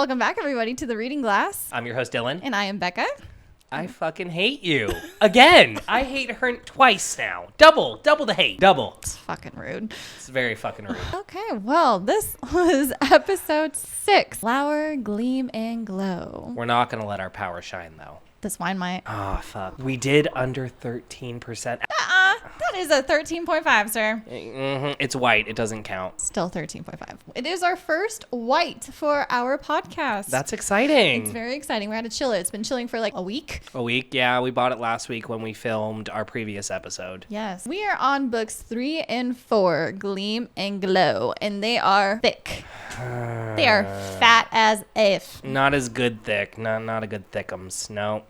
Welcome back, everybody, to The Reading Glass. I'm your host, Dylan. And I am Becca. I fucking hate you. Again. I hate her twice now. Double the hate. Double. It's fucking rude. It's very fucking rude. Okay, well, this was episode 6. Flower, Gleam, and Glow. We're not going to let our power shine, though. This wine might. Oh, fuck. We did under 13%. That is a 13.5, sir. It's white. It doesn't count. Still 13.5. It is our first white for our podcast. That's exciting. It's very exciting. We had to chill it. It's been chilling for like a week. A week? Yeah, we bought it last week when we filmed our previous episode. Yes. We are on books 3 and 4, Gleam and Glow, and they are thick. They are fat as if. Not as good thick. Not a good thickums. No.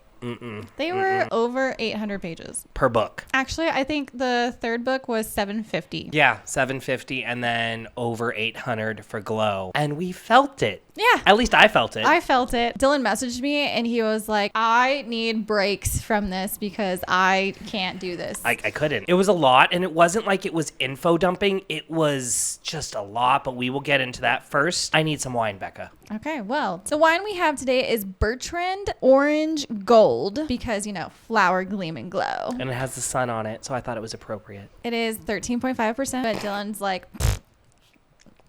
They were over 800 pages. Per book. Actually, I think the third book was 750. Yeah, 750 and then over 800 for Glow. And we felt it. Yeah. At least I felt it. I felt it. Dylan messaged me and he was like, I need breaks from this because I can't do this. I couldn't. It was a lot, and it wasn't like it was info dumping. It was just a lot, but we will get into that first. I need some wine, Becca. Okay, well, the wine we have today is Bertrand Orange Gold because, you know, flower, gleam, and glow. And it has the sun on it, so I thought it was appropriate. It is 13.5%, but Dylan's like,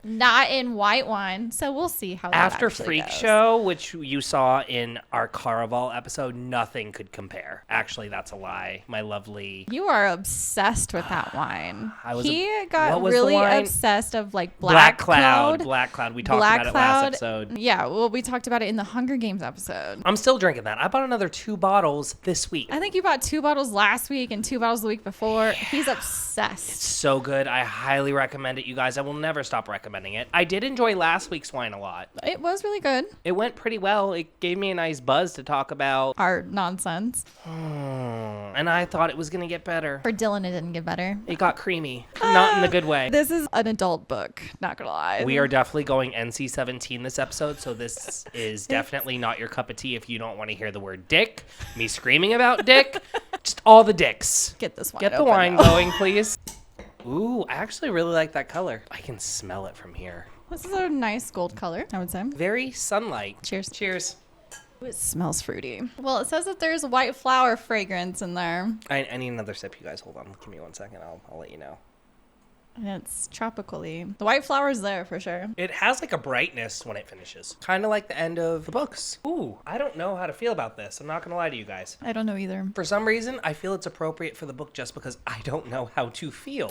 not in white wine, so we'll see how that After actually Freak goes. Show, which you saw in our Caraval episode, nothing could compare. Actually, that's a lie. My lovely... You are obsessed with that wine. What Got was the really wine? obsessed of like Black Cloud. Black Cloud. We talked Black about it Cloud. last episode. Yeah, well, we talked about it in the Hunger Games episode. I'm still drinking that. I bought another 2 bottles this week. I think you bought 2 bottles last week and 2 bottles the week before. He's obsessed. It's so good. I highly recommend it, you guys. I will never stop recommending it. I did enjoy last week's wine a lot. It was really good. It went pretty well. It gave me a nice buzz to talk about. Our nonsense. And I thought it was going to get better. For Dylan, it didn't get better. It got creamy. Not in the good way. This is an adult book, not gonna lie. We are definitely going NC-17 this episode, so this is definitely not your cup of tea if you don't want to hear the word dick, me screaming about dick, just all the dicks. Get this wine Get the open wine now. going, please. Ooh, I actually really like that color. I can smell it from here. This is a nice gold color, I would say. Very sunlight. Cheers. Cheers. Ooh, it smells fruity. Well, it says that there's white flower fragrance in there. I need another sip, you guys. Hold on. Give me 1 second. I'll let you know. And it's tropically. The white flower's there for sure. It has like a brightness when it finishes. Kind of like the end of the books. Ooh, I don't know how to feel about this. I'm not going to lie to you guys. I don't know either. For some reason, I feel it's appropriate for the book just because I don't know how to feel.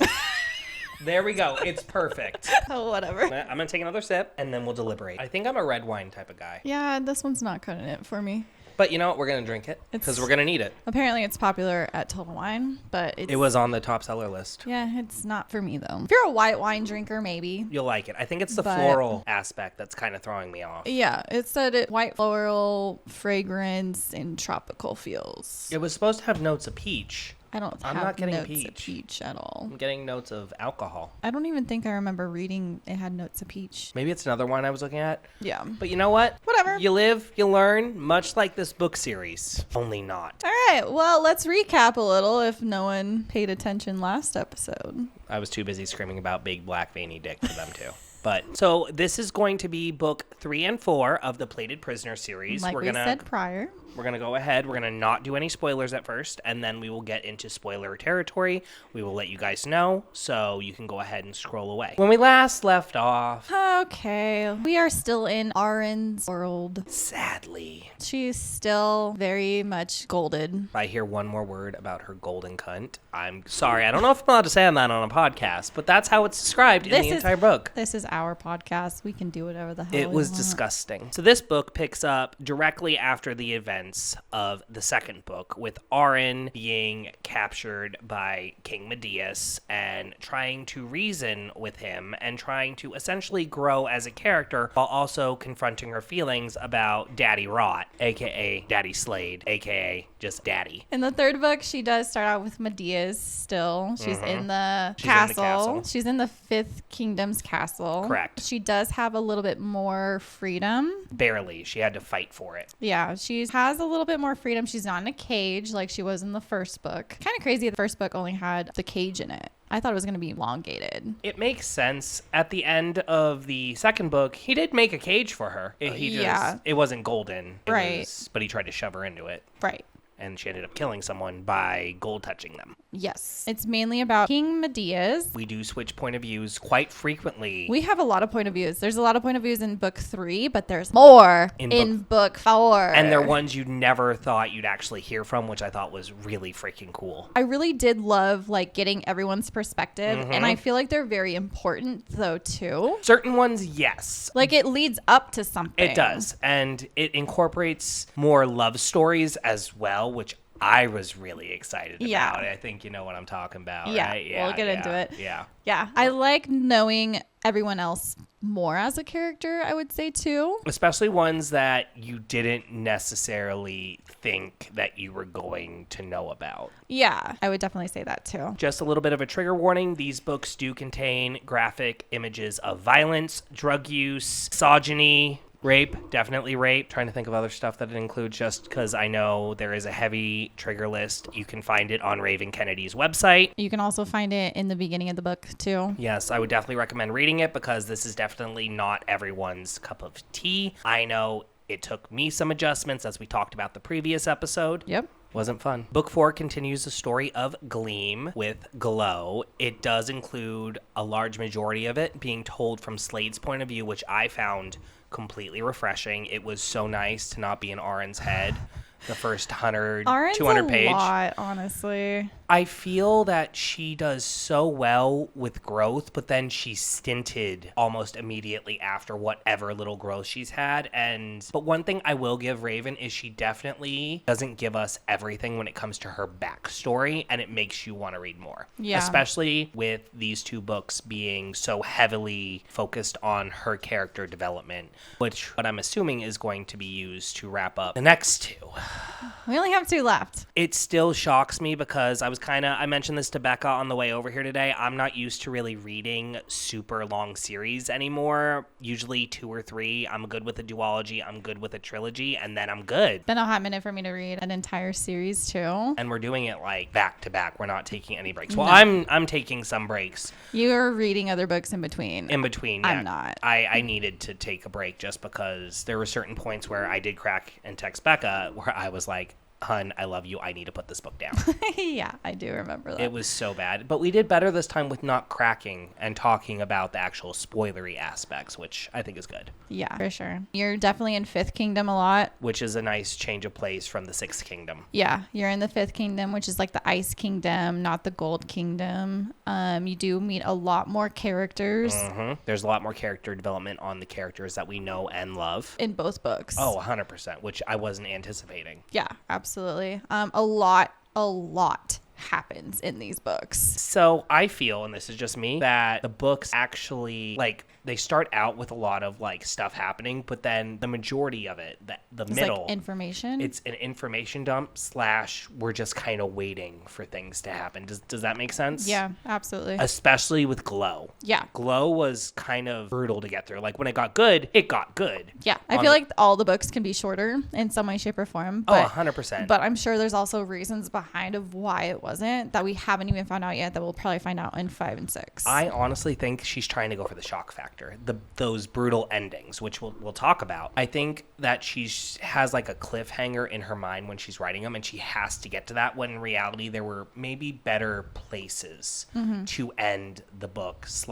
There we go. It's perfect. Oh, whatever. I'm going to take another sip and then we'll deliberate. I think I'm a red wine type of guy. Yeah, this one's not cutting it for me. But you know what? We're going to drink it because we're going to need it. Apparently it's popular at Total Wine, but It was on the top seller list. Yeah, it's not for me though. If you're a white wine drinker, maybe. You'll like it. I think it's the But- floral aspect that's kind of throwing me off. Yeah, it said it white floral fragrance and tropical feels. It was supposed to have notes of peach. I don't I'm have not getting notes of peach. peach at all. I'm getting notes of alcohol. I don't even think I remember reading it had notes of peach. Maybe it's another wine I was looking at. Yeah. But you know what? Whatever. You live, you learn, much like this book series. Only not. All right, well, let's recap a little if no one paid attention last episode. I was too busy screaming about big black veiny dick for them too. But so this is going to be book 3 and 4 of the Plated Prisoner series. Like we said prior. We're going to go ahead. We're going to not do any spoilers at first, and then we will get into spoiler territory. We will let you guys know, so you can go ahead and scroll away. When we last left off... Okay, we are still in Arin's world. Sadly. She's still very much golded. If I hear one more word about her golden cunt, I'm sorry. I don't know if I'm allowed to say that on a podcast, but that's how it's described in the entire book. This is our podcast. We can do whatever the hell It we was want. disgusting. So this book picks up directly after the events of the second book, with Arin being captured by King Medeus and trying to reason with him and trying to essentially grow as a character while also confronting her feelings about Daddy Rot, aka Daddy Slade, aka just Daddy. In the third book, she does start out with Medeus still. She's in the She's in the castle. castle. She's in the Fifth Kingdom's castle. Correct. She does have a little bit more freedom. Barely. She had to fight for it. Yeah, she has a little bit more freedom. She's not in a cage like she was in the first book. Kind of crazy. The first book only had the cage in it. I thought it was going to be elongated. It makes sense. At the end of the second book, he did make a cage for her. It wasn't golden. But he tried to shove her into it. Right. And she ended up killing someone by gold touching them. Yes. It's mainly about King Medea's. We do switch point of views quite frequently. We have a lot of point of views. There's a lot of point of views in book 3, but there's more in book 4. And they're ones you never thought you'd actually hear from, which I thought was really freaking cool. I really did love like getting everyone's perspective. And I feel like they're very important though too. Certain ones, yes. Like it leads up to something. It does. And it incorporates more love stories as well, which I was really excited about. I think you know what I'm talking about, right? Yeah, we'll get into it. Yeah. I like knowing everyone else more as a character, I would say, too. Especially ones that you didn't necessarily think that you were going to know about. Yeah, I would definitely say that, too. Just a little bit of a trigger warning. These books do contain graphic images of violence, drug use, misogyny, rape, definitely rape. Trying to think of other stuff that it includes just because I know there is a heavy trigger list. You can find it on Raven Kennedy's website. You can also find it in the beginning of the book, too. Yes, I would definitely recommend reading it because this is definitely not everyone's cup of tea. I know it took me some adjustments as we talked about the previous episode. Yep. Wasn't fun. Book 4 continues the story of Gleam with Glow. It does include a large majority of it being told from Slade's point of view, which I found completely refreshing. It was so nice to not be in Arin's head the first 100, Arin's 200 page. A lot, honestly. I feel that she does so well with growth, but then she's stinted almost immediately after whatever little growth she's had. But one thing I will give Raven is she definitely doesn't give us everything when it comes to her backstory, and it makes you want to read more. Yeah. Especially with these two books being so heavily focused on her character development, which what I'm assuming is going to be used to wrap up the next two. We only have 2 left. It still shocks me because I mentioned this to Becca on the way over here today. I'm not used to really reading super long series anymore. Usually 2 or 3. I'm good with a duology. I'm good with a trilogy, and then I'm good. Been a hot minute for me to read an entire series too. And we're doing it like back to back. We're not taking any breaks. Well, no. I'm taking some breaks. You're reading other books in between. In between, yeah. I'm not. I needed to take a break just because there were certain points where I did crack and text Becca where I was like, hun, I love you. I need to put this book down. Yeah, I do remember that. It was so bad. But we did better this time with not cracking and talking about the actual spoilery aspects, which I think is good. Yeah, for sure. You're definitely in Fifth Kingdom a lot. Which is a nice change of place from the Sixth Kingdom. Yeah, you're in the Fifth Kingdom, which is like the Ice Kingdom, not the Gold Kingdom. You do meet a lot more characters. Mm-hmm. There's a lot more character development on the characters that we know and love. In both books. Oh, 100%, which I wasn't anticipating. Yeah, absolutely. A lot happens in these books. So I feel, and this is just me, that the books actually, like, they start out with a lot of, like, stuff happening, but then the majority of it, the middle. Like information? It's an information dump / we're just kind of waiting for things to happen. Does that make sense? Yeah, absolutely. Especially with Glow. Yeah. Glow was kind of brutal to get through. Like, when it got good, it got good. Yeah. I feel like all the books can be shorter in some way, shape, or form. But, 100%. But I'm sure there's also reasons behind of why it wasn't that we haven't even found out yet that we'll probably find out in 5 and 6. I honestly think she's trying to go for the shock factor. Those brutal endings, which we'll talk about. I think that she has like a cliffhanger in her mind when she's writing them, and she has to get to that, when in reality there were maybe better places to end the book /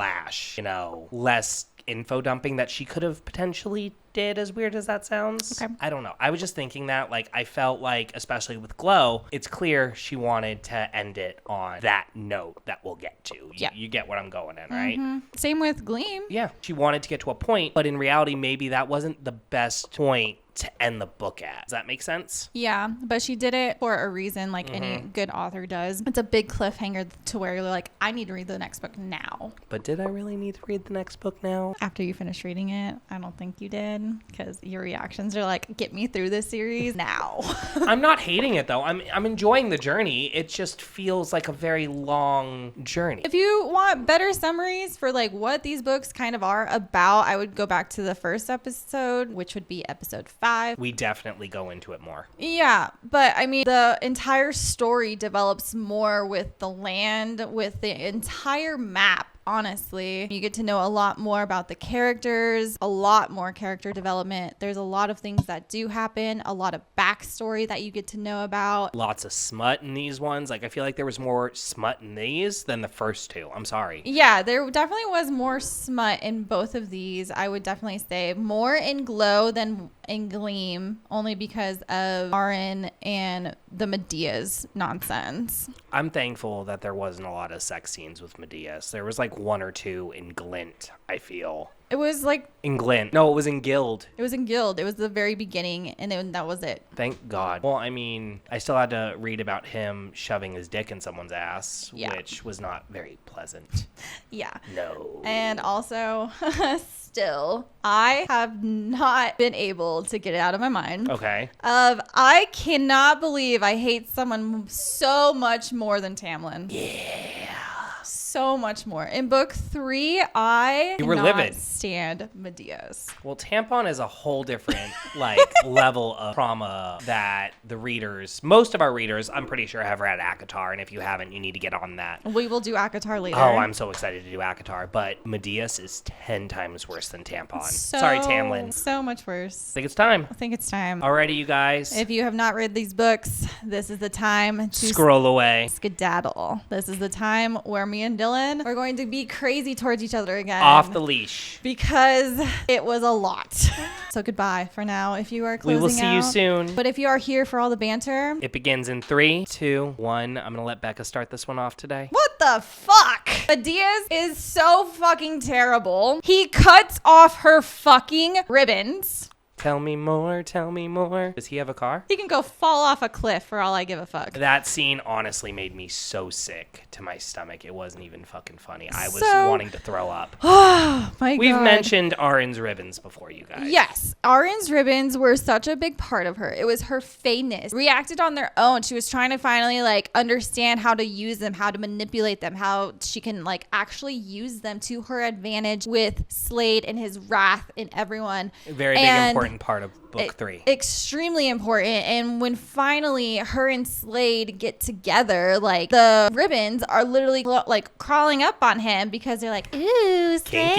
less info dumping that she could have potentially did, as weird as that sounds. Okay. I don't know. I was just thinking that, like, I felt like, especially with Glow, it's clear she wanted to end it on that note that we'll get to. Yeah. You get what I'm going in, right? Same with Gleam. Yeah. She wanted to get to a point, but in reality, maybe that wasn't the best point to end the book at. Does that make sense? Yeah, but she did it for a reason, like any good author does. It's a big cliffhanger to where you're like, I need to read the next book now. But did I really need to read the next book now? After you finish reading it, I don't think you did. happen because your reactions are like, get me through this series now. I'm not hating it though. I'm enjoying the journey. It just feels like a very long journey. If you want better summaries for like what these books kind of are about, I would go back to the first episode, which would be episode 5. We definitely go into it more. Yeah, but I mean, the entire story develops more with the land, with the entire map. Honestly, you get to know a lot more about the characters, a lot more character development. There's a lot of things that do happen, a lot of backstory that you get to know about. Lots of smut in these ones. Like, I feel like there was more smut in these than the first two. I'm sorry. Yeah, there definitely was more smut in both of these. I would definitely say more in Glow than in Gleam, only because of Aaron and the Medea's nonsense. I'm thankful that there wasn't a lot of sex scenes with Medea's. There was like 1 or 2 in Glint, I feel. It was like... In Glint. No, it was in Guild. It was in Guild. It was the very beginning, and then that was it. Thank God. Well, I mean, I still had to read about him shoving his dick in someone's ass, which was not very pleasant. Yeah. No. And also, still, I have not been able to get it out of my mind. Okay. I cannot believe I hate someone so much more than Tamlin. Yeah. So much more. In book 3, I You were cannot livid. stand Medea's. Well, Tampon is a whole different like level of trauma that the readers, most of our readers, I'm pretty sure have read ACOTAR, and if you haven't, you need to get on that. We will do ACOTAR later. Oh, I'm so excited to do ACOTAR, but Medea's is 10 times worse than Tampon. Sorry, Tamlin. So much worse. I think it's time. I think it's time. Alrighty, you guys. If you have not read these books, this is the time to Scroll away. skedaddle. This is the time where me and Dylan are going to be crazy towards each other again. Off the leash. Because it was a lot. So goodbye for now. If you are closing out. We will see you soon. But if you are here for all the banter. It begins in 3, 2, 1. I'm going to let Becca start this one off today. What the fuck? Medea's is so fucking terrible. He cuts off her fucking ribbons. Tell me more, tell me more. Does he have a car? He can go fall off a cliff for all I give a fuck. That scene honestly made me so sick to my stomach. It wasn't even fucking funny. I was So- wanting to throw up. Oh my god. We've mentioned Aaron's ribbons before, you guys. Yes, Arin's ribbons were such a big part of her. It was her fayness. Reacted on their own. She was trying to finally like understand how to use them, how to manipulate them, how she can like actually use them to her advantage with Slade and his wrath and everyone. Very big important part of book 3. Extremely important. And when finally her and Slade get together, like the ribbons are literally like crawling up on him because they're like, ooh, Slade.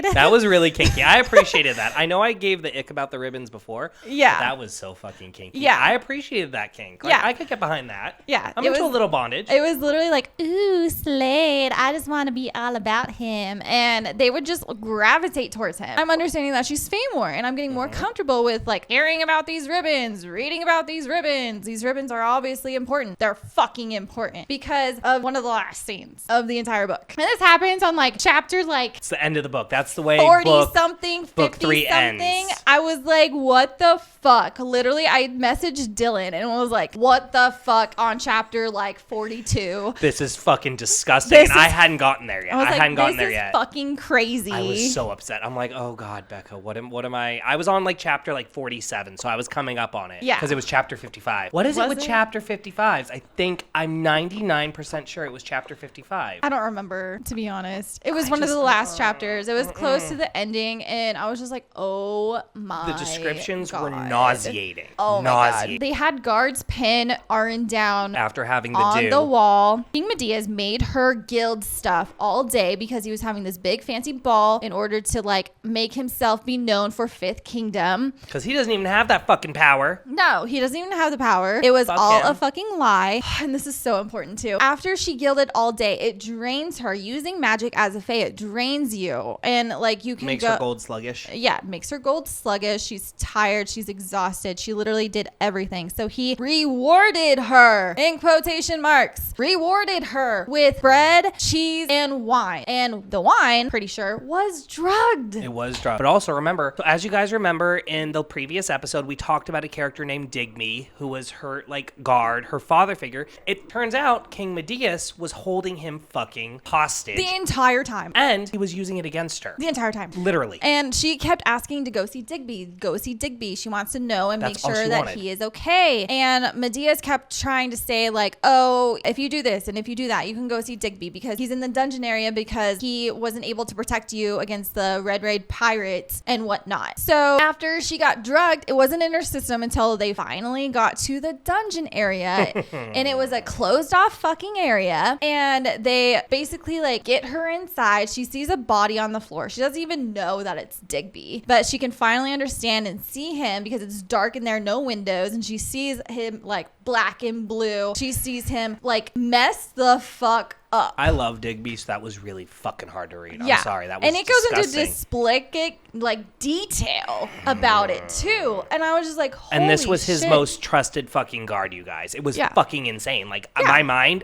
Kinky. That was really kinky. I appreciated that. I know I gave the ick about the ribbons before. Yeah. But that was so fucking kinky. Yeah. I appreciated that kink. Like, Yeah. I could get behind that. Yeah. I'm into a little bondage. It was literally like, ooh, Slade, I just want to be all about him. And they would just gravitate towards him. I'm understanding that she's Faye more, and I'm getting more comfortable with like hearing about these ribbons, reading about these ribbons. These ribbons are obviously important. They're fucking important because of one of the last scenes of the entire book. And this happens on like chapter like It's the end of the book. That's the way 40 book something, 50 book 3 something. ends. I was like, what the fuck? Literally, I messaged Dylan and was like, what the fuck on chapter like 42? This is fucking disgusting. And I hadn't gotten there yet. I was like, hadn't gotten this there is yet. fucking crazy. I was so upset. I'm like, oh God, Becca, what am I? I was on like chapter like 47, so I was coming up on it. Yeah. Because it was chapter 55. What is it Was with it? chapter 55s? I think I'm 99% sure it was chapter 55. I don't remember, to be honest. It was one of the last chapters. It was close to the ending, and I was just like, oh my The descriptions were God. nauseating. Oh my nauseating. God. They had guards pin Arin down After having the on do. the wall. King Medea's made her guild stuff all day because he was having this big fancy ball in order to like make himself be known for Fifth Kingdom. Because he doesn't even have that fucking power. No, he doesn't even have the power. It was Fuck all him. a fucking lie. And this is so important too. After she gilded all day, it drains her. Using magic as a fae, it drains you. And like you can Makes go. her gold sluggish. Yeah, makes her gold sluggish. She's tired. She's exhausted. She literally did everything. So he rewarded her, in quotation marks, rewarded her with bread, cheese, and wine. And the wine, pretty sure, was drugged. It was drugged. But also remember, so as you guys remember remember in the previous episode, we talked about a character named Digby, who was her, like, guard, her father figure. It turns out King Medeus was holding him fucking hostage. The entire time. And he was using it against her. The entire time. Literally. And she kept asking to go see Digby. Go see Digby. She wants to know and That's make all sure she that wanted. he is okay. And Medeus kept trying to say, like, oh, if you do this and if you do that, you can go see Digby because he's in the dungeon area because he wasn't able to protect you against the Red Raid pirates and whatnot. So after she got drugged, it wasn't in her system until they finally got to the dungeon area. And it was a closed off fucking area. And they basically like get her inside. She sees a body on the floor. She doesn't even know that it's Digby, but she can finally understand and see him because it's dark in there, no windows. And she sees him like black and blue. She sees him like mess the fuck up. I love Digby, so that was really fucking hard to read. Yeah. I'm sorry. That was and it goes disgusting. into explicit like detail about it too. And I was just like, holy And this was his shit. most trusted fucking guard, you guys. It was fucking insane. Like, in my mind,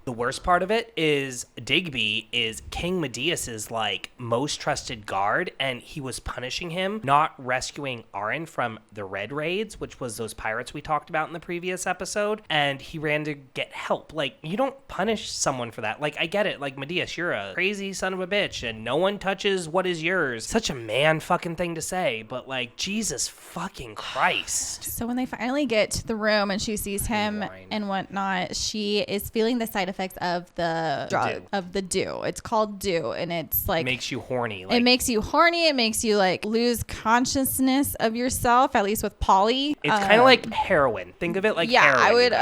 the worst part of it is Digby is King Medeus's like most trusted guard, and he was punishing him, not rescuing Arin from the Red Raids, which was those pirates we talked about in the previous episode, and he ran to get help. Like, you don't punish someone for that. Like, I get it. Like, Medeus, you're a crazy son of a bitch, and no one touches what is yours. Such a man fucking thing to say, but like, Jesus fucking Christ. So when they finally get to the room and she sees him and whatnot, she is feeling the side effects of the drug, of the dew. It's called dew, and it's like Makes you horny. Like, it makes you horny. It makes you like lose consciousness of yourself. At least with Polly, it's kind of like heroin. Think of it like heroin.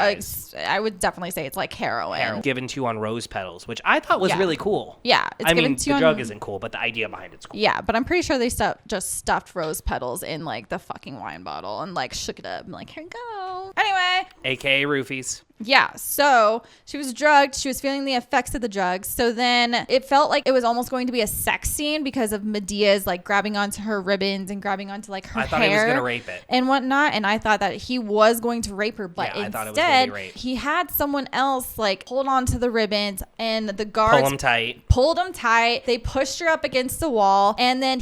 I would definitely say it's like heroin. Given to you on rose petals, which I thought was really cool. Yeah, it's I given mean, to you the drug on- isn't cool, but the idea behind it's cool. Yeah, but I'm pretty sure they just stuffed rose petals in like the fucking wine bottle and like shook it up and like, here you go. Anyway, AKA roofies. yeah, so she was drugged. She was feeling the effects of the drugs. So then it felt like it was almost going to be a sex scene because of Medea's like grabbing onto her ribbons and grabbing onto like her hair. I thought he was going to rape it. And whatnot. And I thought that he was going to rape her, but Yeah, I thought it was gonna be instead rape. he had someone else like hold on to the ribbons, and the guards Pull him tight. pulled him tight. They pushed her up against the wall, and then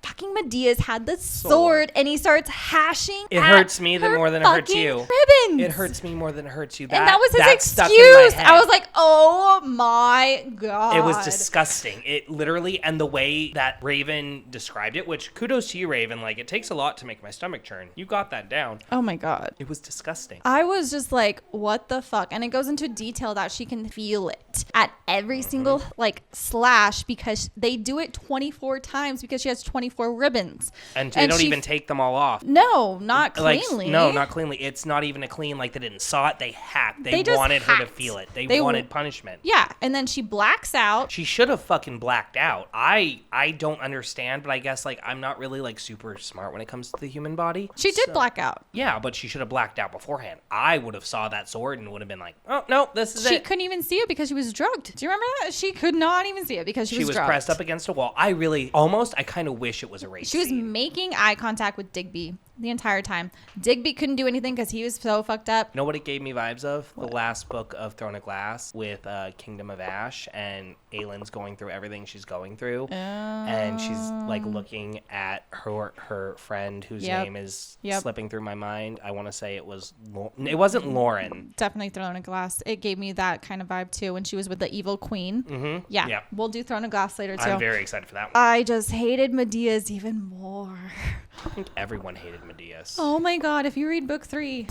fucking Medea's had the sword, and he starts hashing. It hurts me more than it hurts fucking you. Ribbons. It hurts me more than it hurts you. And that was his stuck in my excuse. head. I was like, oh my God. It was disgusting. It literally, and the way that Raven described it, which kudos to you, Raven, like, it takes a lot to make my stomach churn. You got that down. Oh my God. It was disgusting. I was just like, what the fuck? And it goes into detail that she can feel it at every single like slash because they do it 24 times because she has 24 ribbons. And they don't she- even take them all off. No, not Like, cleanly. no, not cleanly. It's not even a clean, like, they didn't saw it. They hacked. They just wanted her to hacked. feel it. They They wanted punishment. Yeah. And then she blacks out. She should have fucking blacked out. I don't understand, but I guess, like, I'm not really, like, super smart when it comes to the human body. She did black out. Yeah, but she should have blacked out beforehand. I would have saw that sword and would have been like, oh, no, this is She it. couldn't even see it because she was drugged. Do you remember that? She could not even see it because she was drugged. Pressed up against a wall. I kind of wish it was a race She was scene. making eye contact with Digby the entire time. Digby couldn't do anything because he was so fucked up. You know what it gave me vibes of? The last book of Throne of Glass with Kingdom of Ash, and Aelin's going through everything she's going through, and she's like looking at her friend whose name is slipping through my mind. I want to say it wasn't Lauren. Definitely Throne of Glass. It gave me that kind of vibe too when she was with the evil queen. Mm-hmm. Yeah, we'll do Throne of Glass later too. I'm very excited for that one. I just hated Medea's even more. I think everyone hated Medeus. Oh my God, if you read book 3.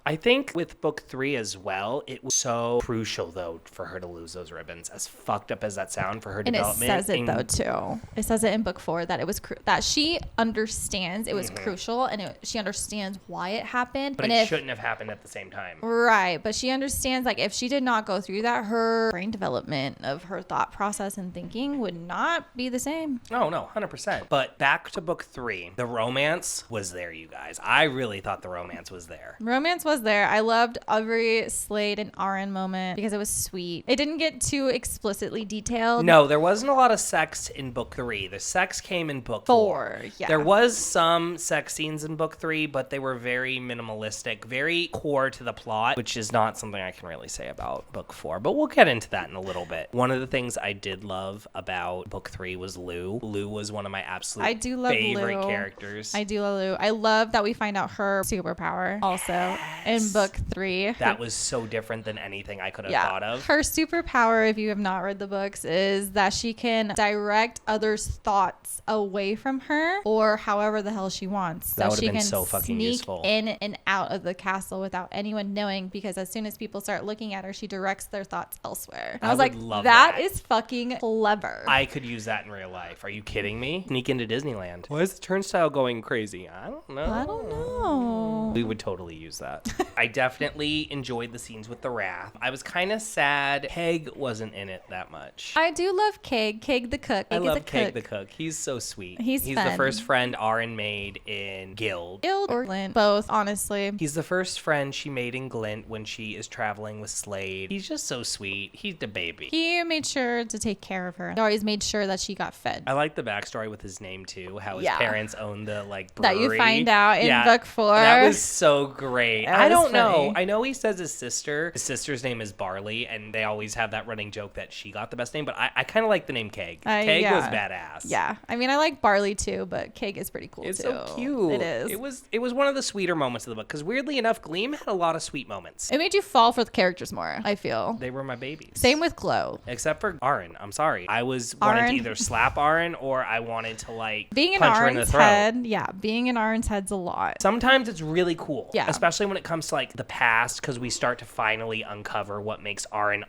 I think with book 3 as well, it was so crucial, though, for her to lose those ribbons. As fucked up as that sound for her And it development. says it though too. It says it in book 4 that it was that she understands it was crucial, and she understands why it happened. But and it shouldn't have happened at the same time. Right, but she understands like if she did not go through that, her brain development of her thought process and thinking would not be the same. No, 100%. But back to book 3, the romance was there, you guys. I really thought the romance was there. Romance was was there. I loved every Slade and Aaron moment because it was sweet. It didn't get too explicitly detailed. No, there wasn't a lot of sex in book 3. The sex came in book 4. Yeah. There was some sex scenes in book 3, but they were very minimalistic, very core to the plot, which is not something I can really say about book 4, but we'll get into that in a little bit. One of the things I did love about book 3 was Lou. Lou was one of my absolute favorite characters. I do love Lou. I love that we find out her superpower also in book 3. That was so different than anything I could have thought of. Her superpower, if you have not read the books, is that she can direct others' thoughts away from her or however the hell she wants. That would she have been can so fucking sneak useful. in and out of the castle without anyone knowing, because as soon as people start looking at her, she directs their thoughts elsewhere. And I was like, that is fucking clever. I could use that in real life. Are you kidding me? Sneak into Disneyland. Why is the turnstile going crazy? I don't know. We would totally use that. I definitely enjoyed the scenes with the Wrath. I was kind of sad Keg wasn't in it that much. I do love Keg. Keg the cook. I love Keg the cook. He's so sweet. He's fun. the first friend Aaron made in Guild or Glint. Both, honestly. He's the first friend she made in Glint when she is traveling with Slade. He's just so sweet. He's the baby. He made sure to take care of her. He always made sure that she got fed. I like the backstory with his name too. How his parents owned the brewery. That you find out in book 4. That was so great. I don't know. funny. I know he says his sister's name is Barley, and they always have that running joke that she got the best name, but I kind of like the name Keg. Keg was badass. Yeah. I mean, I like Barley too, but Keg is pretty cool it's too. So cute. It is. It was one of the sweeter moments of the book, because weirdly enough, Gleam had a lot of sweet moments. It made you fall for the characters more, I feel. They were my babies. Same with Glow. Except for Aaron. I'm sorry. I was wanting to either slap Aaron or I wanted to being in punch her in the Aaron's throat. head. Yeah, being in Aaron's head's a lot. Sometimes it's really cool. Yeah. Especially when it comes to the past, because we start to finally uncover what makes Aaron,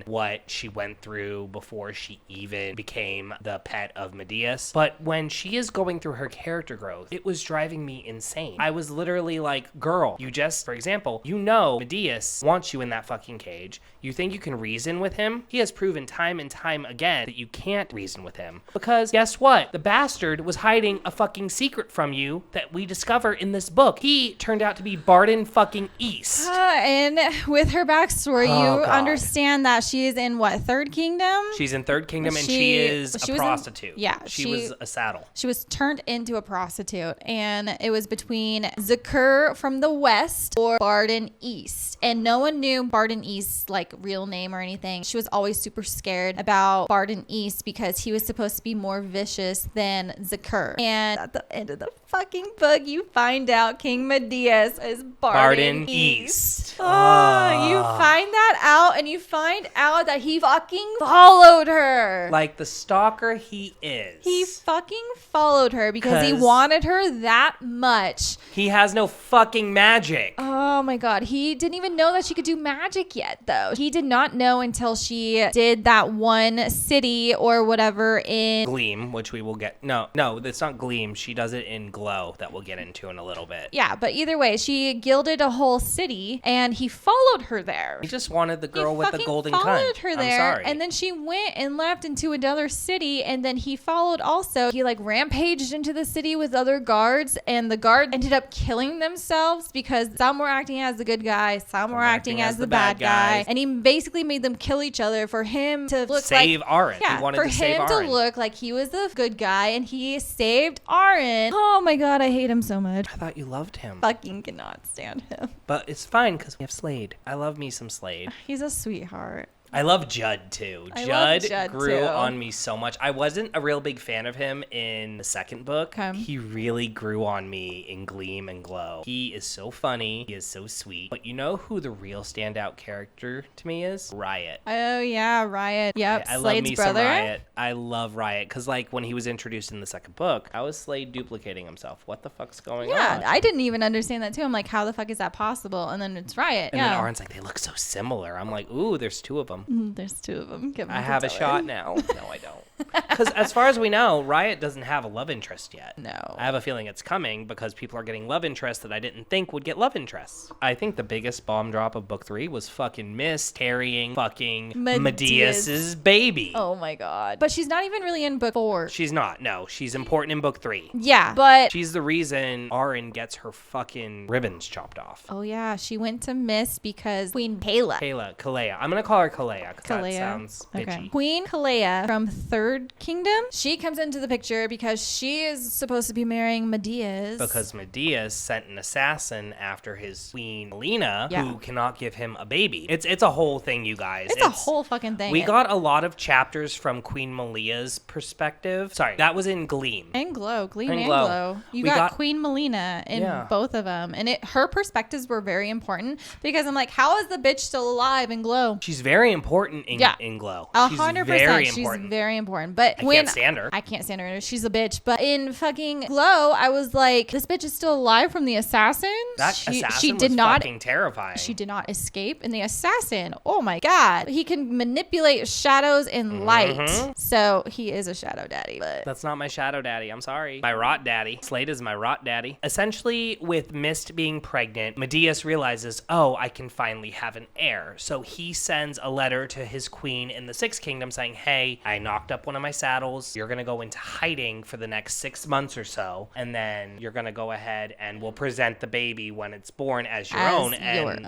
what she went through before she even became the pet of Medius. But when she is going through her character growth, it was driving me insane. I was literally like, girl, for example, Medius wants you in that fucking cage. You think you can reason with him? He has proven time and time again that you can't reason with him. Because guess what? The bastard was hiding a fucking secret from you that we discover in this book. He turned out to be Barden fucking East. And with her backstory, you understand that she is in what, Third Kingdom? She's in Third Kingdom, and she is a prostitute. She was a saddle. She was turned into a prostitute, and it was between Zakur from the West or Barden East. And no one knew Barden East's real name or anything. She was always super scared about Barden East because he was supposed to be more vicious than Zakur. And at the end of the fucking book, you find out King Medius is Barden East. You find that out, and you find out that he fucking followed her. Like the stalker he is. He fucking followed her because he wanted her that much. He has no fucking magic. Oh my god. He didn't even know that she could do magic yet, though. He did not know until she did that one city or whatever in Gleam, which we will get. No, it's not Gleam. She does it in Glow, that we'll get into in a little bit. Yeah, but either way, she gilded a whole city, and he followed her there. He just wanted the girl with the golden cunt. He followed her there, I'm sorry. and then she went and left into another city, and then he followed also. He rampaged into the city with other guards, and the guard ended up killing themselves because some were acting as the good guy, some were acting as the bad guy, and he basically made them kill each other for him to look save Aaron. Yeah, he wanted for to save him Aaron. to look like he was the good guy, and he saved Aaron. Oh my god, I hate him so much. I thought you loved him. Fucking cannot stand him. But it's fine because we have Slade. I love me some Slade. He's a sweetheart. I love Judd too. Judd grew on me so much. I wasn't a real big fan of him in the second book. He really grew on me in Gleam and Glow. He is so funny. He is so sweet. But you know who the real standout character to me is? Riot. Oh yeah, Riot. Yep, I love Slade's me brother. Some Riot. I love Riot because when he was introduced in the second book, how is Slade duplicating himself? What the fuck's going on? Yeah, I didn't even understand that too. I'm like, how the fuck is that possible? And then it's Riot. And then Aaron's like, they look so similar. I'm like, ooh, there's two of them. There's two of them. I have a shot now. No, I don't. Because as far as we know, Riot doesn't have a love interest yet. No. I have a feeling it's coming because people are getting love interests that I didn't think would get love interests. I think the biggest bomb drop of book 3 was fucking Mist carrying fucking Medeas's baby. Oh my god. But she's not even really in book 4. She's not. No, she's important in book 3. Yeah, but... She's the reason Arryn gets her fucking ribbons chopped off. Oh yeah, she went to Mist because Queen Kalea. I'm going to call her Kalea because that sounds bitchy. Queen Kalea from Third Kingdom. She comes into the picture because she is supposed to be marrying Medeas. Because Medeas sent an assassin after his queen Lena, who cannot give him a baby. It's a whole thing, you guys. It's a whole fucking thing. We got a lot of chapters from Queen Melia's perspective. Sorry, that was in Gleam. And Glow. Gleam and Glow. You got Queen Melina in both of them. And her perspectives were very important because I'm like, how is the bitch still alive in Glow? She's very important in Glow. 100%. She's very important. But I can't stand her. I can't stand her. She's a bitch. But in fucking Glow, I was like, this bitch is still alive from the assassin. That assassin was fucking terrifying. She did not escape. And the assassin, oh my god, he can manipulate shadows and light. So he is a shadow daddy. But that's not my shadow daddy. I'm sorry. My rot daddy. Slade is my rot daddy. Essentially, with Mist being pregnant, Medeas realizes, oh, I can finally have an heir. So he sends a letter to his queen in the Sixth Kingdom saying, hey, I knocked up one of my saddles. You're going to go into hiding for the next 6 months or so. And then you're going to go ahead and we'll present the baby when it's born as your own. And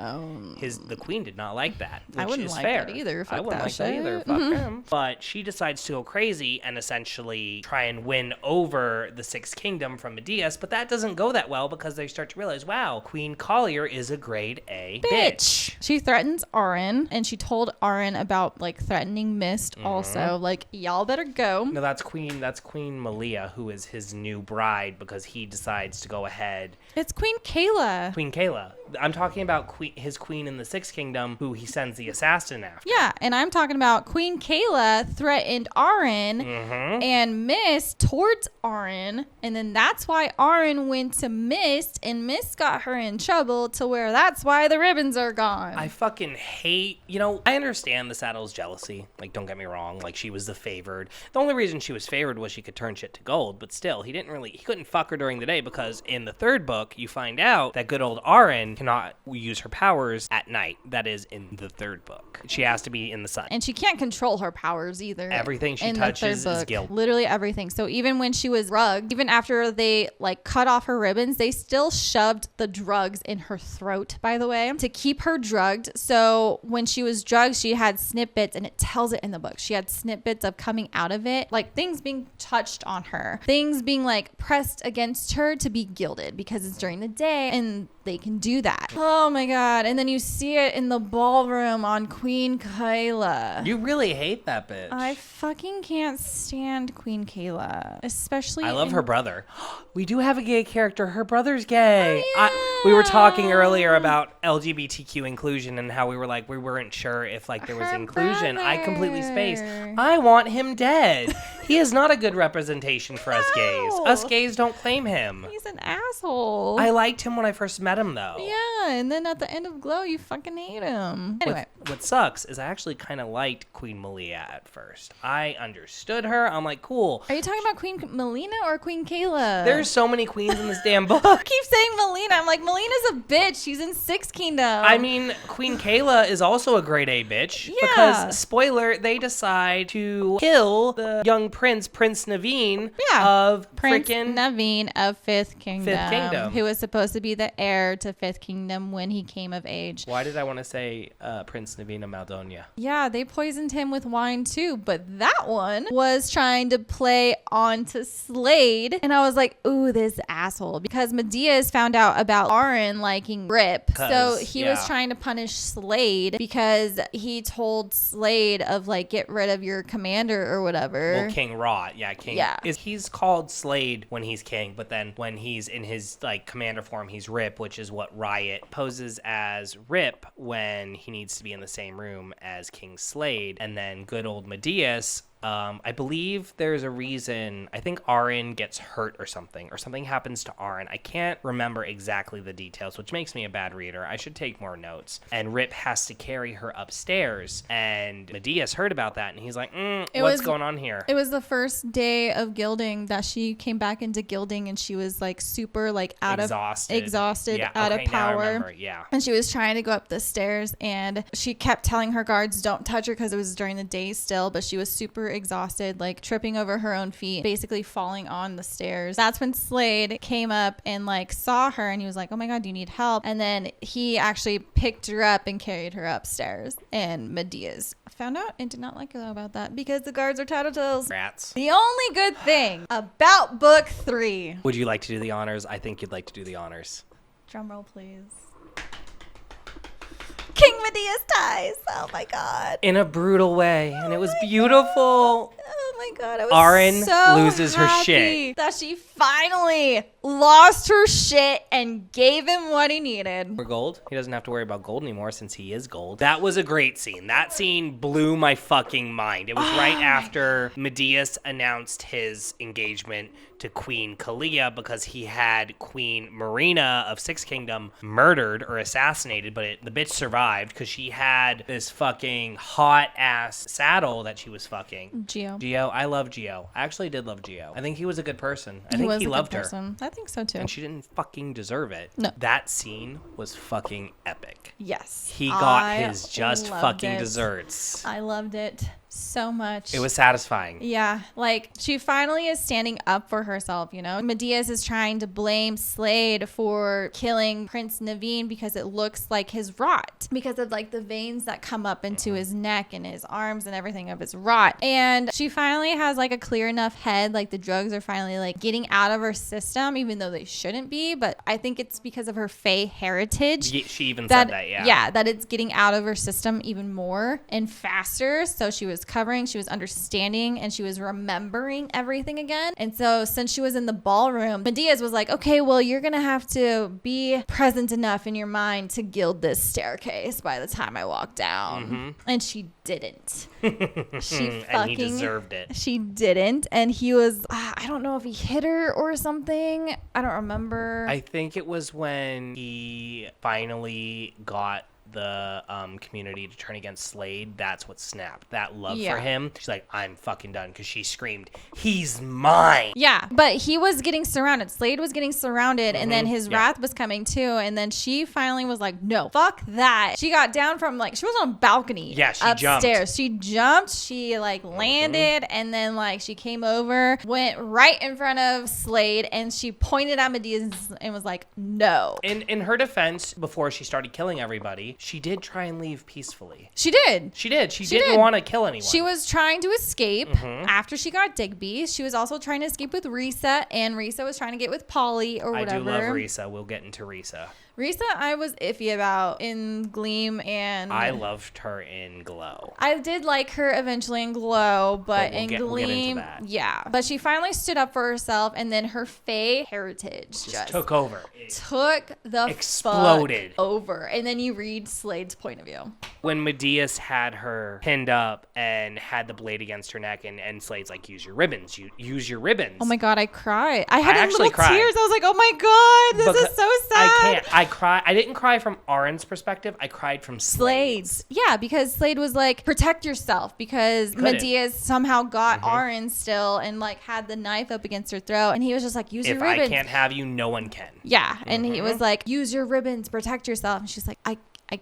the queen did not like that, which I wouldn't is like fair. that either. Fuck I wouldn't that like shit. that either. Fuck him. But she decides to go crazy and essentially try and win over the Sixth Kingdom from Medeas. But that doesn't go that well because they start to realize, wow, Queen Collier is a grade A bitch. She threatens Arryn, and she told Arryn about like threatening Mist also. Like, y'all better go. No, that's Queen Malia, who is his new bride because he decides to go ahead. It's Queen Kayla. Queen Kayla. I'm talking about his queen in the Sixth Kingdom, who he sends the assassin after. Yeah, and I'm talking about Queen Kayla threatened Arryn and Mist towards Arryn, and then that's why Arryn went to Mist, and Mist got her in trouble to where that's why the ribbons are gone. I fucking hate, I understand the Saddle's jealousy. Like, don't get me wrong. Like, she was the favored. The only reason she was favored was she could turn shit to gold, but still, he couldn't fuck her during the day because in the third book, you find out that good old Arryn cannot use her powers at night. That is in the third book. She has to be in the sun. And she can't control her powers either. Everything she touches is guilt. Literally everything. So even when she was drugged, even after they like cut off her ribbons, they still shoved the drugs in her throat, by the way, to keep her drugged. So when she was drugged, she had snippets, and it tells it in the book. She had snippets of coming out of it, like things being touched on her, things being like pressed against her to be gilded because it's during the day and they can do that. Oh my god. And then you see it in the ballroom on Queen Kayla. You really hate that bitch. I fucking can't stand Queen Kayla, especially I love her brother. We do have a gay character. Her brother's gay. We were talking earlier about LGBTQ inclusion and how we were like, we weren't sure if like there was inclusion. I completely spaced. I want him dead. He is not a good representation for us gays. Us gays don't claim him. He's an asshole. I liked him when I first met him though. Yeah, and then at the end of Glow, you fucking hate him. Anyway. What sucks is I actually kind of liked Queen Malia at first. I understood her. I'm like, cool. Are you talking about Queen Melina or Queen Kayla? There's so many queens in this damn book. I keep saying Melina. I'm like, Melina's a bitch. She's in Sixth Kingdom. I mean, Queen Kayla is also a grade A bitch. Yeah. Because, spoiler, they decide to kill the young Prince Naveen of Prince freaking Naveen of Fifth Kingdom. Who was supposed to be the heir to Fifth Kingdom when he came of age. Why did I want to say Prince Naveen of Maldonia? Yeah, they poisoned him with wine too, but that one was trying to play onto Slade, and I was like, ooh, this asshole, because Medeas found out about Arryn liking Rip, so he was trying to punish Slade because he told Slade of like, get rid of your commander or whatever. Well, King Rot, King. Yeah. He's called Slade when he's king, but then when he's in his like commander form, he's Rip, which is what Riot poses as Rip when he needs to be in the same room as King Slade. And then good old Medeas I believe there's a reason. I think Arin gets hurt or something happens to Arin. I can't remember exactly the details, which makes me a bad reader. I should take more notes. And Rip has to carry her upstairs, and Medeas heard about that, and he's like, what's going on here? It was the first day of gilding that she came back into gilding, and she was like super like exhausted, yeah, out okay, of power. Now I remember. Yeah. And she was trying to go up the stairs, and she kept telling her guards don't touch her because it was during the day still, but she was super exhausted, like tripping over her own feet, basically falling on the stairs. That's when Slade came up and like saw her, and he was like, oh my god, do you need help? And then he actually picked her up and carried her upstairs, and Medeas found out and did not like her about that because the guards are tattletales. Rats. The only good thing about book 3. Would you like to do the honors? I think you'd like to do the honors. Drum roll, please. King Medeas dies. Oh my god. In a brutal way, and it was beautiful. Oh my god, I was Arin so loses her happy shit. that she finally lost her shit and gave him what he needed. For gold, he doesn't have to worry about gold anymore since he is gold. That was a great scene. That scene blew my fucking mind. It was right after Medeas announced his engagement to Queen Kalia because he had Queen Marina of Six Kingdom murdered or assassinated, but the bitch survived because she had this fucking hot ass saddle that she was fucking. Geo, I love Geo. I actually did love Geo. I think he was a good person. I think he loved her. I think so too. And she didn't fucking deserve it. No. That scene was fucking epic. Yes. He got his just fucking desserts. I loved it so much. It was satisfying. Yeah, like she finally is standing up for herself, you know. Medeas is trying to blame Slade for killing Prince Naveen because it looks like his rot, because of like the veins that come up into his neck and his arms and everything of his rot. And she finally has like a clear enough head, like the drugs are finally like getting out of her system, even though they shouldn't be. But I think it's because of her Fae heritage. She even said that, yeah. Yeah, that it's getting out of her system even more and faster. So she was covering, she was understanding, and she was remembering everything again. And so since she was in the ballroom, Medeas was like, okay, well, you're gonna have to be present enough in your mind to gild this staircase by the time I walk down. Mm-hmm. And she didn't. And he deserved it. She didn't. And he was, I don't know if he hit her or something. I don't remember. I think it was when he finally got the community to turn against Slade. That's what snapped. That love for him. She's like, I'm fucking done, because she screamed, he's mine. Yeah, but he was getting surrounded. Slade was getting surrounded, and then his wrath was coming too. And then she finally was like, no, fuck that. She got down from like, she was on a balcony. Yeah, she upstairs. jumped. She jumped. She like landed, and then like she came over, went right in front of Slade, and she pointed at Medeas and was like, no. In her defense, before she started killing everybody, she did try and leave peacefully. She did. She didn't want to kill anyone. She was trying to escape after she got Digby. She was also trying to escape with Risa, and Risa was trying to get with Polly or whatever. I do love Risa. We'll get into Risa. Risa, I was iffy about in Gleam, and I loved her in Glow. I did like her eventually in Glow, but in Gleam, we'll get into that. Yeah. But she finally stood up for herself, and then her Fae heritage just took over. Exploded over. And then you read Slade's point of view. When Medeas had her pinned up and had the blade against her neck, and Slade's like, use your ribbons. Use your ribbons. Oh my God, I cried. I had actually little cried. tears. I was like, oh my God, this is so sad. I can't. I didn't cry from Arin's perspective. I cried from Slade's. Yeah, because Slade was like, protect yourself, because Medeas somehow got Arin still and like had the knife up against her throat, and he was just like, use your ribbons. If I can't have you, no one can. Yeah, and he was like, use your ribbons, protect yourself. And she's like, I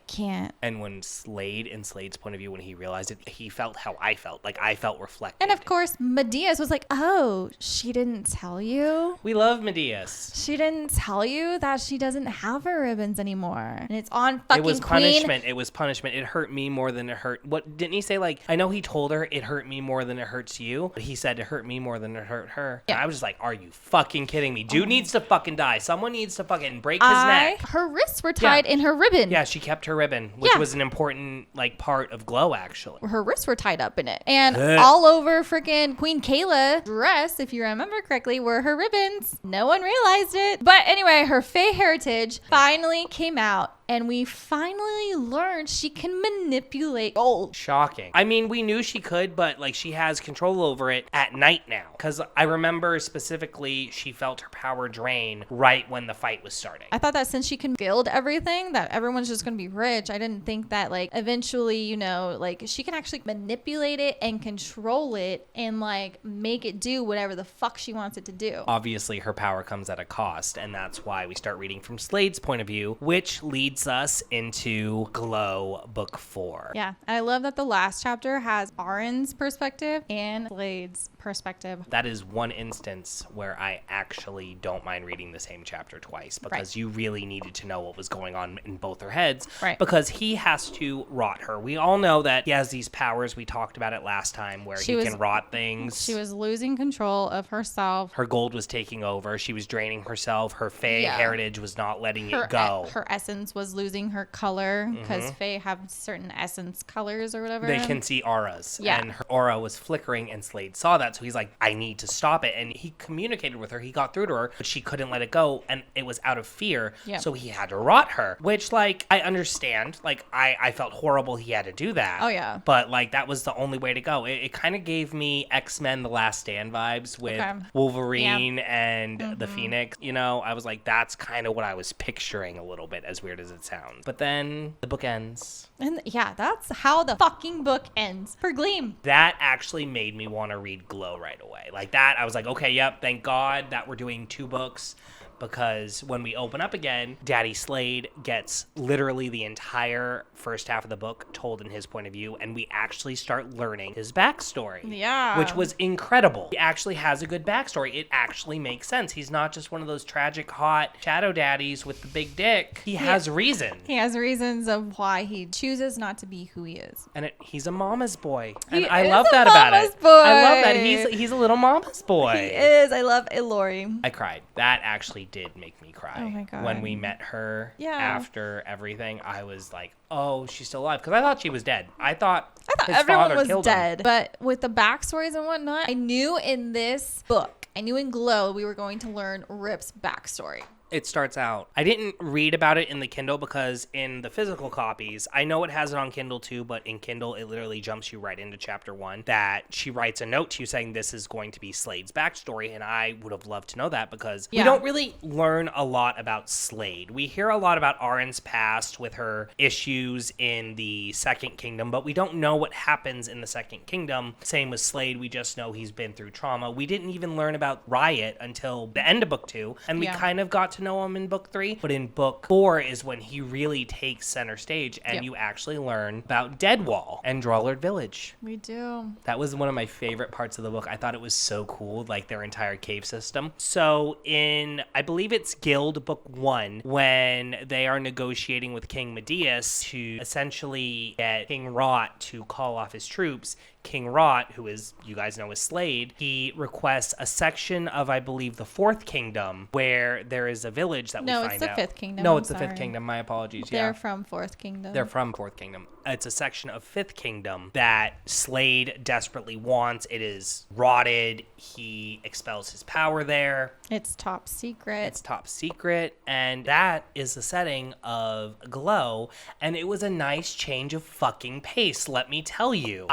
can't. And when Slade's point of view, when he realized it, he felt how I felt. Like, I felt reflected. And of course, Medeas was like, oh, she didn't tell you? We love Medeas. She didn't tell you that she doesn't have her ribbons anymore. And it's on fucking Queen. Punishment. It was punishment. It hurt me more than it hurt. What, didn't he say, like, I know he told her it hurt me more than it hurts you, but he said it hurt me more than it hurt her. Yeah. And I was just like, are you fucking kidding me? Dude needs to fucking die. Someone needs to fucking break his neck. Her wrists were tied in her ribbon. Yeah, she kept her ribbon, which was an important like part of Glow, actually. Her wrists were tied up in it, and all over freaking Queen Kayla's dress, if you remember correctly, were her ribbons. No one realized it, but anyway, her Fae heritage finally came out and we finally learned she can manipulate gold. Shocking. I mean, we knew she could, but like she has control over it at night now. Because I remember specifically she felt her power drain right when the fight was starting. I thought that since she can build everything, that everyone's just going to be rich. I didn't think that like eventually, you know, like she can actually manipulate it and control it and like make it do whatever the fuck she wants it to do. Obviously, her power comes at a cost, and that's why we start reading from Slade's point of view, which leads us into Glow Book 4. Yeah, I love that the last chapter has Arin's perspective and Slade's perspective. That is one instance where I actually don't mind reading the same chapter twice, because you really needed to know what was going on in both their heads, because he has to rot her. We all know that he has these powers. We talked about it last time where he can rot things. She was losing control of herself. Her gold was taking over. She was draining herself. Her Fae heritage was not letting it go. Her essence was losing her color, because Fae have certain essence colors or whatever. They can see auras. Yeah. And her aura was flickering, and Slade saw that. So he's like, I need to stop it. And he communicated with her. He got through to her, but she couldn't let it go. And it was out of fear. Yeah. So he had to rot her, which like, I understand. Like I felt horrible he had to do that. Oh yeah. But like, that was the only way to go. It kind of gave me X-Men The Last Stand vibes with Wolverine and the Phoenix. You know, I was like, that's kind of what I was picturing a little bit, as weird as it sounds. But then the book ends. And yeah, that's how the fucking book ends for Gleam. That actually made me want to read Glow right away. Like that, I was like, okay, yep, thank God that we're doing 2 books. Because when we open up again, Daddy Slade gets literally the entire first half of the book told in his point of view, and we actually start learning his backstory. Yeah. Which was incredible. He actually has a good backstory. It actually makes sense. He's not just one of those tragic, hot shadow daddies with the big dick. He has reason. He has reasons of why he chooses not to be who he is. And he's a mama's boy. And I love that about it. Boy. I love that. He's a little mama's boy. He is. I love Ilori. I cried. That actually did make me cry. Oh my God. When we met her after everything, I was like, oh, she's still alive. Because I thought she was dead. I thought his everyone father was killed dead. him. But with the backstories and whatnot, I knew in this book, I knew in Glow, we were going to learn Rip's backstory. It starts out. I didn't read about it in the Kindle because in the physical copies, I know it has it on Kindle too, but in Kindle, it literally jumps you right into chapter 1 that she writes a note to you saying this is going to be Slade's backstory. And I would have loved to know that because we don't really learn a lot about Slade. We hear a lot about Arin's past with her issues in the Second Kingdom, but we don't know what happens in the Second Kingdom. Same with Slade. We just know he's been through trauma. We didn't even learn about Riot until the end of book 2. And we kind of got to know him in book 3, but in book 4 is when he really takes center stage, and you actually learn about Deadwall and Drawlord Village. We do. That was one of my favorite parts of the book. I thought it was so cool, like their entire cave system. So in, I believe it's Guild book 1, when they are negotiating with King Medeus to essentially get King Rot to call off his troops, King Rot, who is, you guys know, is Slade, he requests a section of, I believe, the Fourth Kingdom, where there is a village that we find out. No, it's the Fifth Kingdom. No, it's the Fifth Kingdom. My apologies. They're from Fourth Kingdom. They're from Fourth Kingdom. It's a section of Fifth Kingdom that Slade desperately wants. It is rotted. He expels his power there. It's top secret. It's top secret. And that is the setting of Glow. And it was a nice change of fucking pace, let me tell you.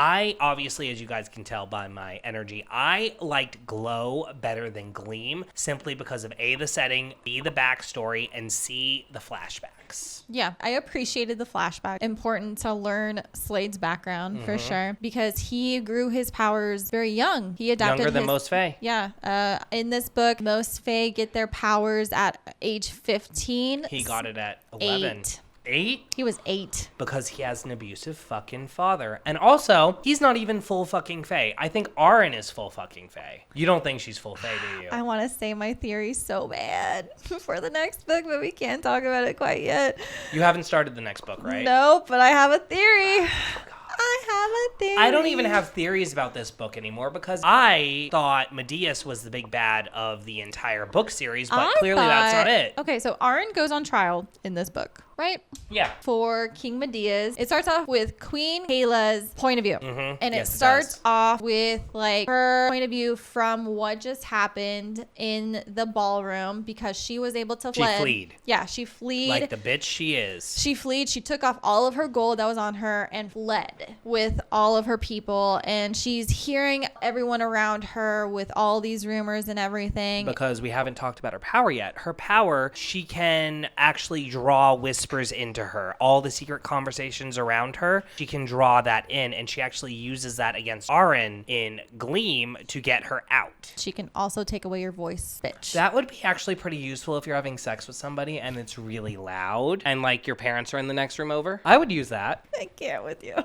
Obviously, as you guys can tell by my energy, I liked Glow better than Gleam simply because of A, the setting, B, the backstory, and C, the flashbacks. Yeah, I appreciated the flashback. Important to learn Slade's background for sure, because he grew his powers very young. He adopted younger than most Fae. Yeah. In this book, most Fae get their powers at age 15. He got it at 11. 8? He was 8. Because he has an abusive fucking father. And also, he's not even full fucking Fae. I think Arin is full fucking Fae. You don't think she's full Fae, do you? I want to say my theory so bad for the next book, but we can't talk about it quite yet. You haven't started the next book, right? No, but I have a theory. I have a theory. I don't even have theories about this book anymore because I thought Medeus was the big bad of the entire book series, but clearly that's not it. Okay, so Arryn goes on trial in this book, right? Yeah. For King Medeus. It starts off with Queen Kayla's point of view. Mm-hmm. And Yes, it starts off with like her point of view from what just happened in the ballroom because she was able to Fleed. Yeah, she fled. Like the bitch she is. She fled. She took off all of her gold that was on her and fled with all of her people. And she's hearing everyone around her with all these rumors and everything. Because we haven't talked about her power yet. Her power, she can actually draw whispers into her. All the secret conversations around her, she can draw that in. And she actually uses that against Arryn in Gleam to get her out. She can also take away your voice, bitch. That would be actually pretty useful if you're having sex with somebody and it's really loud and like your parents are in the next room over. I would use that. I can't with you.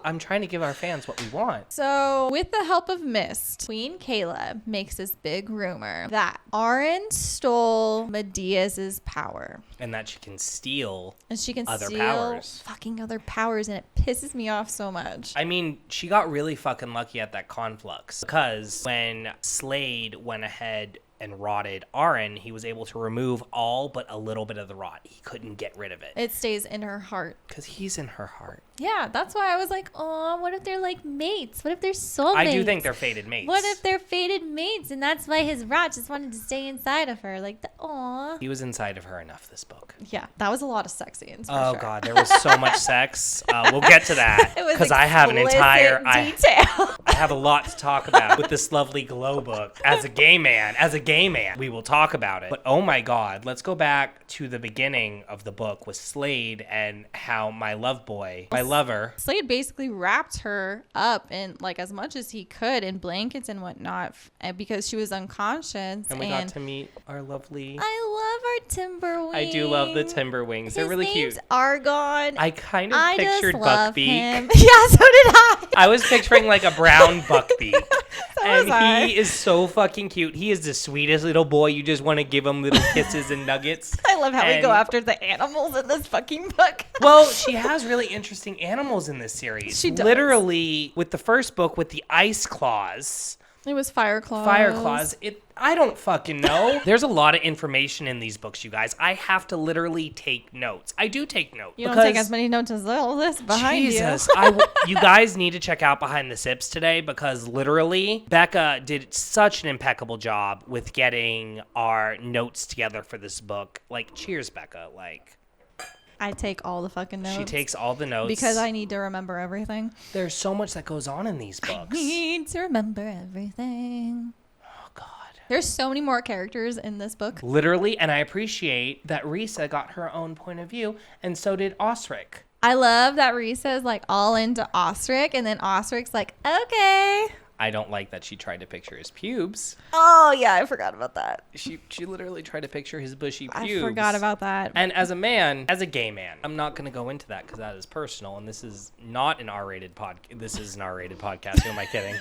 I'm trying to give our fans what we want. So, with the help of Mist, Queen Kayla makes this big rumor that Arryn stole Medeus's power. And that she can steal And she can other steal powers. fucking other powers, and it pisses me off so much. I mean, she got really fucking lucky at that conflux because when Slade went ahead and rotted Arryn, he was able to remove all but a little bit of the rot. He couldn't get rid of it. It stays in her heart. Because he's in her heart. Yeah, that's why I was like, oh, what if they're like mates? What if they're soulmates? I do think they're fated mates. What if they're fated mates, and that's why his rot just wanted to stay inside of her? Like, aw. He was inside of her enough this book. Yeah, that was a lot of sex scenes. For Oh, sure. God, there was so much sex. We'll get to that. It was Because I have an entire... detail. I have a lot to talk about with this lovely Glow book. As a gay man, we will talk about it. But oh my God, let's go back to the beginning of the book with Slade and how my lover, Slade basically wrapped her up in like as much as he could in blankets and whatnot because she was unconscious. and we got to meet our lovely... I love our Timberwing. I do love the Timberwings. They're really cute. His name's Argon. I kind of pictured just love Buckbeak. him. Yeah, so did I. I was picturing like a brown Buckbeak. was I. He is so fucking cute. He is the sweetest little boy. You just want to give him little kisses and nuggets. I love how we And- go after the animals in this fucking book. Well, she has really interesting animals in this series. She does. Literally, with the first book, with the ice claws, It was Fire Claws. I don't fucking know. There's a lot of information in these books, you guys. I have to literally take notes. I do take notes. You don't take as many notes as all this behind Jesus, you. you guys need to check out Behind the Sips today because literally Becca did such an impeccable job with getting our notes together for this book. Like, cheers, Becca. Like, I take all the fucking notes. she takes all the notes. Because I need to remember everything. There's so much that goes on in these books. Need to remember everything. Oh, God. There's so many more characters in this book. Literally, and I appreciate that Risa got her own point of view, and so did Osric. I love that Risa is like all into Osric, and then Osric's like, okay. I don't like that she tried to picture his pubes. Oh, yeah, I forgot about that. She literally tried to picture his bushy I pubes. forgot about that. And as a gay man, I'm not going to go into that because that is personal, and this is not an R-rated podcast. This is an R-rated podcast. Who am I kidding?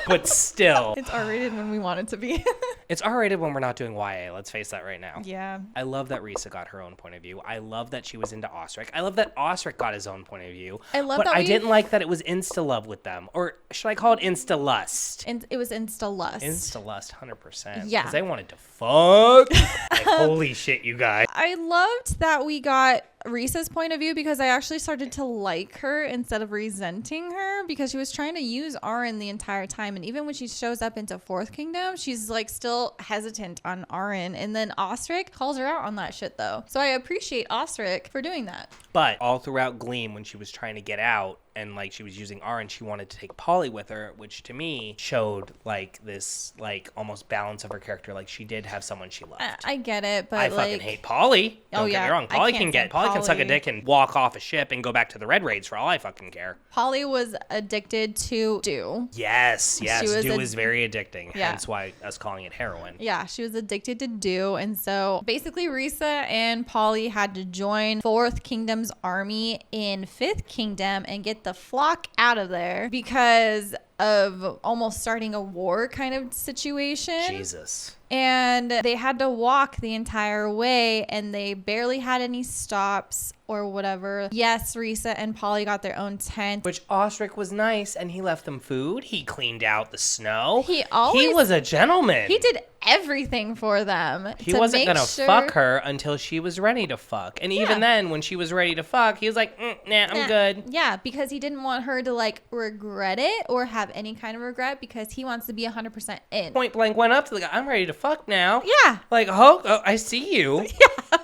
But still, It's R-rated when we want it to be. it's R-rated when we're not doing YA. Let's face that right now. Yeah. I love that Risa got her own point of view. I love that she was into Osric. I love that Osric got his own point of view. I love but that I we- didn't like that it was insta-love with them. Or should I call it insta-lust? And it was insta-lust. Insta-lust, 100%. Yeah. Because they wanted to fuck. Like, holy shit, you guys. I loved that we got Risa's point of view because I actually started to like her instead of resenting her because she was trying to use Arryn the entire time. And even when she shows up into Fourth Kingdom, she's like still hesitant on Arryn. And then Osric calls her out on that shit though. So I appreciate Osric for doing that. But all throughout Gleam, when she was trying to get out and like she was using Arryn, she wanted to take Polly with her, which to me showed like this like almost balance of her character. Like she did have someone she loved. I get it, but I like, fucking hate Polly. Don't Oh, get yeah. me wrong. I Polly can't can suck a Polly. dick and walk off a ship and go back to the Red Raids for all I fucking care. Polly was addicted to Dew. Yes. She Dew was is very addicting. Yeah. Hence why us calling it heroin. Yeah, she was addicted to Dew. And so basically Risa and Polly had to join Fourth Kingdom's army in Fifth Kingdom and get the flock out of there because of almost starting a war kind of situation. Jesus. And they had to walk the entire way, and they barely had any stops or whatever. Yes, Risa and Polly got their own tent. Which Ostrich was nice, and he left them food. He cleaned out the snow. He was a gentleman. He did everything for them. He wasn't going to fuck her until she was ready to fuck. And even then, when she was ready to fuck, he was like, nah, I'm good. Yeah, because he didn't want her to like regret it or have any kind of regret, because he wants to be 100% in. Point blank went up to the guy, I'm ready to fuck now. Yeah. Like, oh, I see you. Yeah.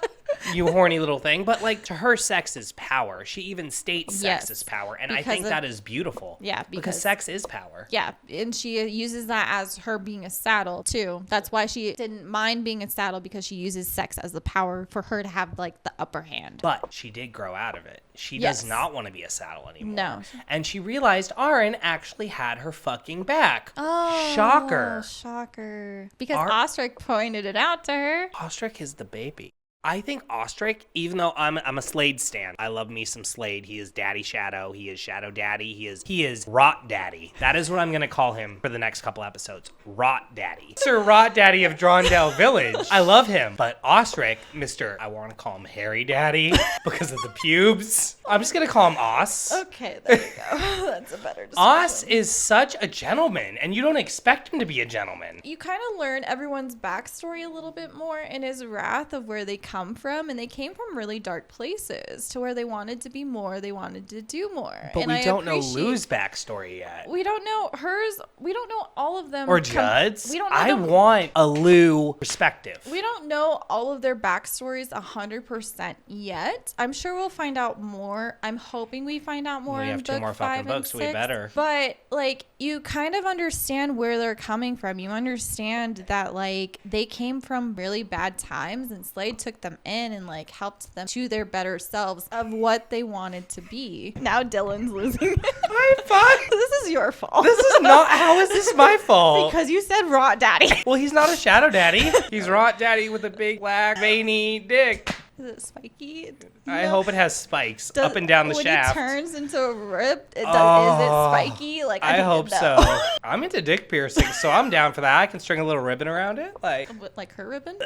You horny little thing. But like, to her, sex is power. She even states sex is power. And I think that is beautiful. Yeah. Because sex is power. Yeah. And she uses that as her being a saddle too. That's why she didn't mind being a saddle, because she uses sex as the power for her to have like the upper hand. But she did grow out of it. She does not want to be a saddle anymore. No. And she realized Aaron actually had her fucking back. Oh. Shocker. Because Ostrich pointed it out to her. Ostrich is the baby. I think Ostrich, even though I'm a Slade stan, I love me some Slade. He is Daddy Shadow. He is Shadow Daddy. He is Rot Daddy. That is what I'm going to call him for the next couple episodes. Rot Daddy. Sir Rot Daddy of Drondale Village. I love him. But Ostrich, I want to call him Hairy Daddy because of the pubes. I'm just going to call him Os. Okay, there we go. That's a better description. Os is such a gentleman, and you don't expect him to be a gentleman. You kind of learn everyone's backstory a little bit more in his wrath of where they come from, and they came from really dark places to where they wanted to be more, they wanted to do more. But we don't know Lou's backstory yet. We don't know hers. We don't know all of them. Or Judd's. We don't know I want a Lou perspective. We don't know all of their backstories 100% yet. I'm sure we'll find out more. I'm hoping we find out more. We have 2 more fucking books, so we better. But like, you kind of understand where they're coming from. You understand that like they came from really bad times, and Slade took them in and like helped them to their better selves of what they wanted to be. Now Dylan's losing. I'm fine. This is your fault. This is not. How is this my fault? Because you said Rot Daddy. Well, he's not a Shadow Daddy. He's Rot Daddy with a big black veiny dick. Is it spiky? I hope it has spikes up and down the shaft. When he turns into a rib, is it spiky? Like I hope so. I'm into dick piercings, so I'm down for that. I can string a little ribbon around it, like her ribbon.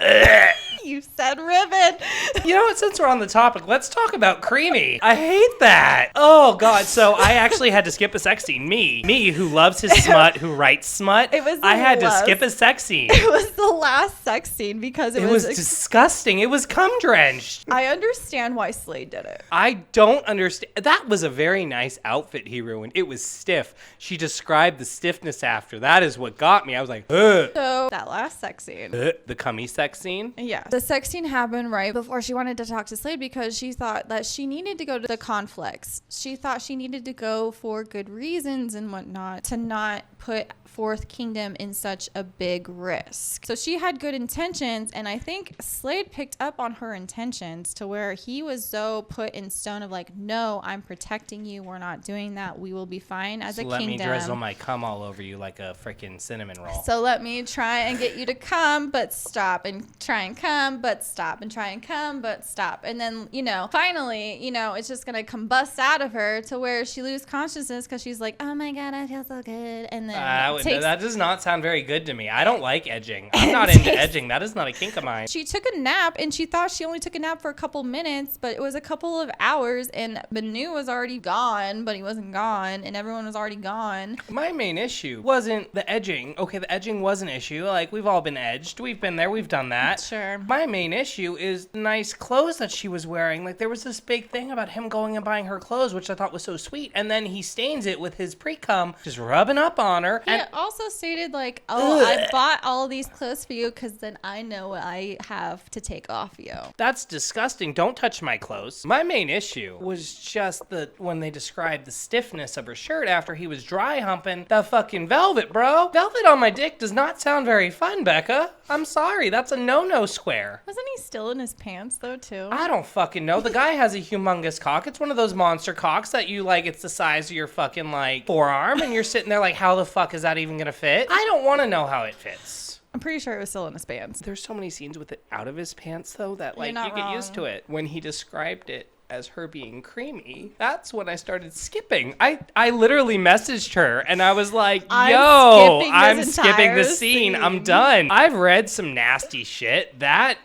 You said ribbon. You know what? Since we're on the topic, let's talk about creamy. I hate that. Oh God. So I actually had to skip a sex scene. Me who loves his smut, who writes smut. I had to skip a sex scene. It was the last sex scene because it was disgusting. It was cum drenched. I understand why Slade did it. I don't understand. That was a very nice outfit he ruined. It was stiff. She described the stiffness after. That is what got me. I was like, ugh. So that last sex scene. The cummy sex scene? Yeah. The sex scene happened right before she wanted to talk to Slade, because she thought that she needed to go to the conflicts. She thought she needed to go for good reasons and whatnot, to not put Fourth Kingdom in such a big risk. So she had good intentions, and I think Slade picked up on her intentions to where he was so put in stone of like, no, I'm protecting you. We're not doing that. We will be fine as a kingdom. Let me drizzle my cum all over you like a freaking cinnamon roll. So let me try and get you to come, but stop, and try and come, but stop, and try and come, but stop. And then, finally, it's just going to combust out of her to where she loses consciousness because she's like, oh my God, I feel so good. And then that does not sound very good to me. I don't like edging. I'm not into edging. That is not a kink of mine. She took a nap, and she thought she only took a nap for a couple minutes, but it was a couple of hours, and Manu was already gone, but he wasn't gone, and everyone was already gone. My main issue wasn't the edging. Okay, the edging was an issue. Like, we've all been edged. We've been there. We've done that. Sure. My main issue is the nice clothes that she was wearing. Like, there was this big thing about him going and buying her clothes, which I thought was so sweet, and then he stains it with his pre-cum, just rubbing up on her. He also stated, like, oh, I bought all these clothes for you because then I know what I have to take off you. That's disgusting. Don't touch my clothes. My main issue was just when they described the stiffness of her shirt after he was dry humping the fucking velvet, bro. Velvet on my dick does not sound very fun, Becca. I'm sorry. That's a no-no square. Wasn't he still in his pants, though, too? I don't fucking know. The guy has a humongous cock. It's one of those monster cocks that you, like, it's the size of your fucking, like, forearm, and you're sitting there like, how the fuck is that even gonna fit? I don't want to know how it fits. I'm pretty sure it was still in his pants. There's so many scenes with it out of his pants, though, that, like, you get used to it. When he described it, as her being creamy, that's when I started skipping. I literally messaged her and I was like, yo, I'm skipping the scene. I'm done. I've read some nasty shit. That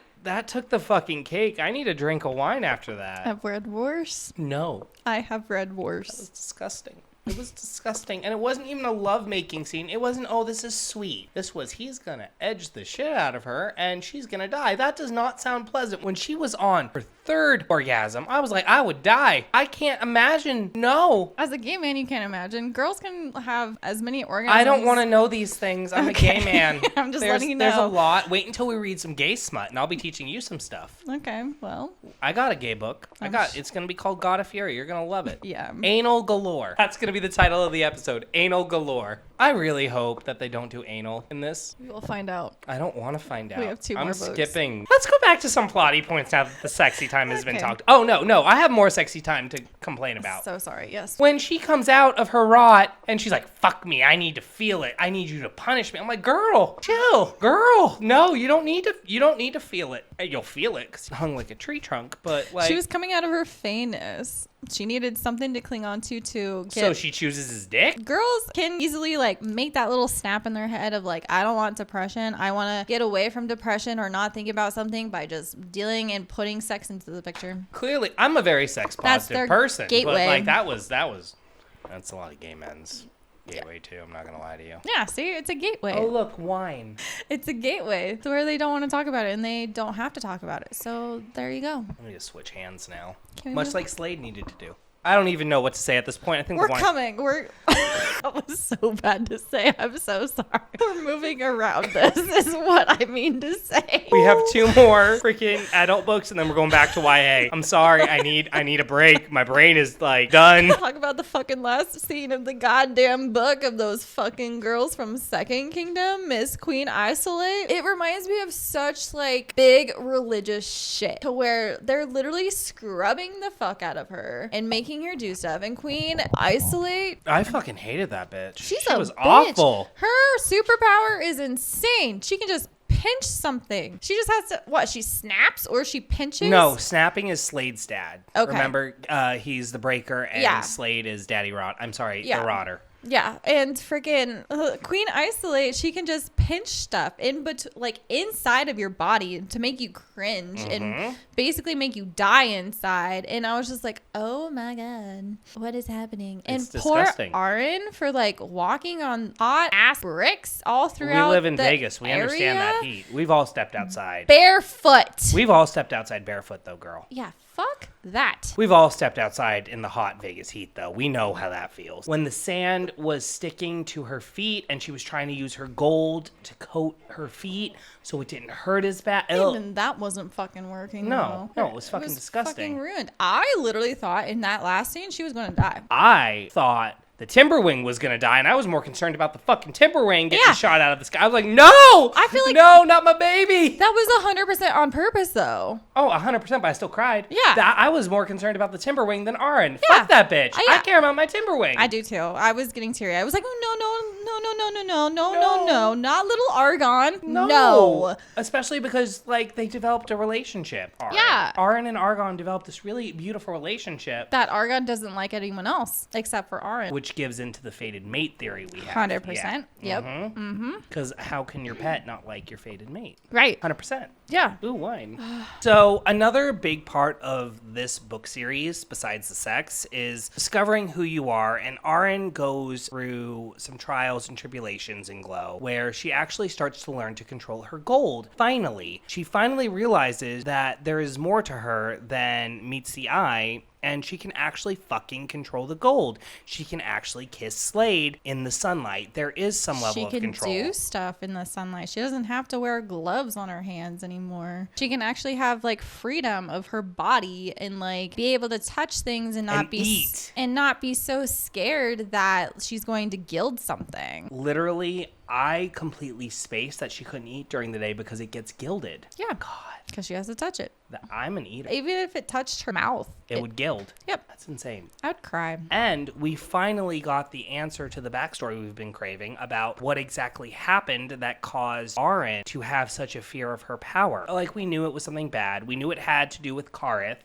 took the fucking cake. I need a drink of wine after that. I've read worse. No. I have read That worse. was disgusting. It was disgusting. And it wasn't even a love-making scene. It wasn't, oh, this is sweet. This was, he's gonna edge the shit out of her and she's gonna die. That does not sound pleasant. When she was on her third orgasm, I was like, I would die. I can't imagine. No. As a gay man, you can't imagine. Girls can have as many orgasms. I don't want to know these things. I'm a gay man. I'm just letting you know. There's a lot. Wait until we read some gay smut and I'll be teaching you some stuff. Okay, well. I got a gay book. It's going to be called God of Fury. You're going to love it. Yeah. Anal galore. That's going to be the title of the episode. Anal galore. I really hope that they don't do anal in this. We will find out. I don't want to find out. We have two more books. I'm skipping. Let's go back to some plotty points now that the sexy time has been talked. Oh, no. I have more sexy time to complain about. So sorry. Yes. When she comes out of her rot and she's like, fuck me, I need to feel it. I need you to punish me. I'm like, girl, chill. Girl, no, you don't need to feel it. You'll feel it because you hung like a tree trunk, but like. She was coming out of her fayness. She needed something to cling on to get. So she chooses his dick? Girls can easily like make that little snap in their head of like, I don't want depression. I want to get away from depression or not think about something by just dealing and putting sex into the picture. Clearly, I'm a very sex positive person. Gateway. But like that's a lot of gay men's gateway too. I'm not going to lie to you. Yeah, see, it's a gateway. Oh, look, wine. It's a gateway to where they don't want to talk about it and they don't have to talk about it. So there you go. I'm going to switch hands now. Much like Slade needed to do. I don't even know what to say at this point. I think we're coming. That was so bad to say. I'm so sorry. We're moving around this is what I mean to say. We have 2 more freaking adult books and then we're going back to YA. I'm sorry. I need a break. My brain is like done. Talk about the fucking last scene of the goddamn book of those fucking girls from Second Kingdom, Miss Queen Isolate. It reminds me of such like big religious shit to where they're literally scrubbing the fuck out of her and making her do stuff. And Queen Isolate, I fucking hated that bitch. She was bitch. awful. Her superpower is insane. She can just pinch something. She just has to, she snaps or she pinches? No, snapping is Slade's dad. Okay. Remember, he's the breaker and Slade is Daddy Rot. I'm sorry, the rotter. Yeah, and freaking Queen Isolate, she can just pinch stuff like inside of your body to make you cringe and basically make you die inside. And I was just like, oh my god, what is happening? It's and poor disgusting. Aaron for like walking on hot ass bricks all throughout. We live in the Vegas. We area. Understand that heat. We've all stepped outside. Barefoot. We've all stepped outside barefoot though, girl. Yeah, fuck that. We've all stepped outside in the hot Vegas heat, though. We know how that feels. When the sand was sticking to her feet and she was trying to use her gold to coat her feet so it didn't hurt as bad. Even that wasn't fucking working. No, it was fucking disgusting. Fucking ruined. I literally thought in that last scene she was going to die. I thought the Timberwing was going to die, and I was more concerned about the fucking Timberwing getting shot out of the sky. I was like, no! I feel like no, not my baby! That was 100% on purpose, though. Oh, 100%, but I still cried. Yeah. I was more concerned about the Timberwing than Aaron. Yeah. Fuck that bitch. Yeah. I care about my Timberwing. I do, too. I was getting teary. I was like, oh, no, not little Argon. No. Especially because, like, they developed a relationship. Aaron. Yeah. Aaron and Argon developed this really beautiful relationship. That Argon doesn't like anyone else except for Aaron. Which gives into the fated mate theory we have. 100%. Yeah. Yep. Because how can your pet not like your fated mate? Right. 100%. Yeah. Ooh, wine. So another big part of this book series, besides the sex, is discovering who you are. And Aaron goes through some trials and tribulations in Glow, where she actually starts to learn to control her gold. Finally, she realizes that there is more to her than meets the eye. And she can actually fucking control the gold. She can actually kiss Slade in the sunlight. There is some level of control. She can do stuff in the sunlight. She doesn't have to wear gloves on her hands anymore. She can actually have like freedom of her body and like be able to touch things and not eat. And not be so scared that she's going to gild something. Literally, I completely spaced that she couldn't eat during the day because it gets gilded. Yeah. God. Because she has to touch it. I'm an eater. Even if it touched her mouth. It would gild. Yep. That's insane. I would cry. And we finally got the answer to the backstory we've been craving about what exactly happened that caused Arin to have such a fear of her power. Like, we knew it was something bad. We knew it had to do with Karith,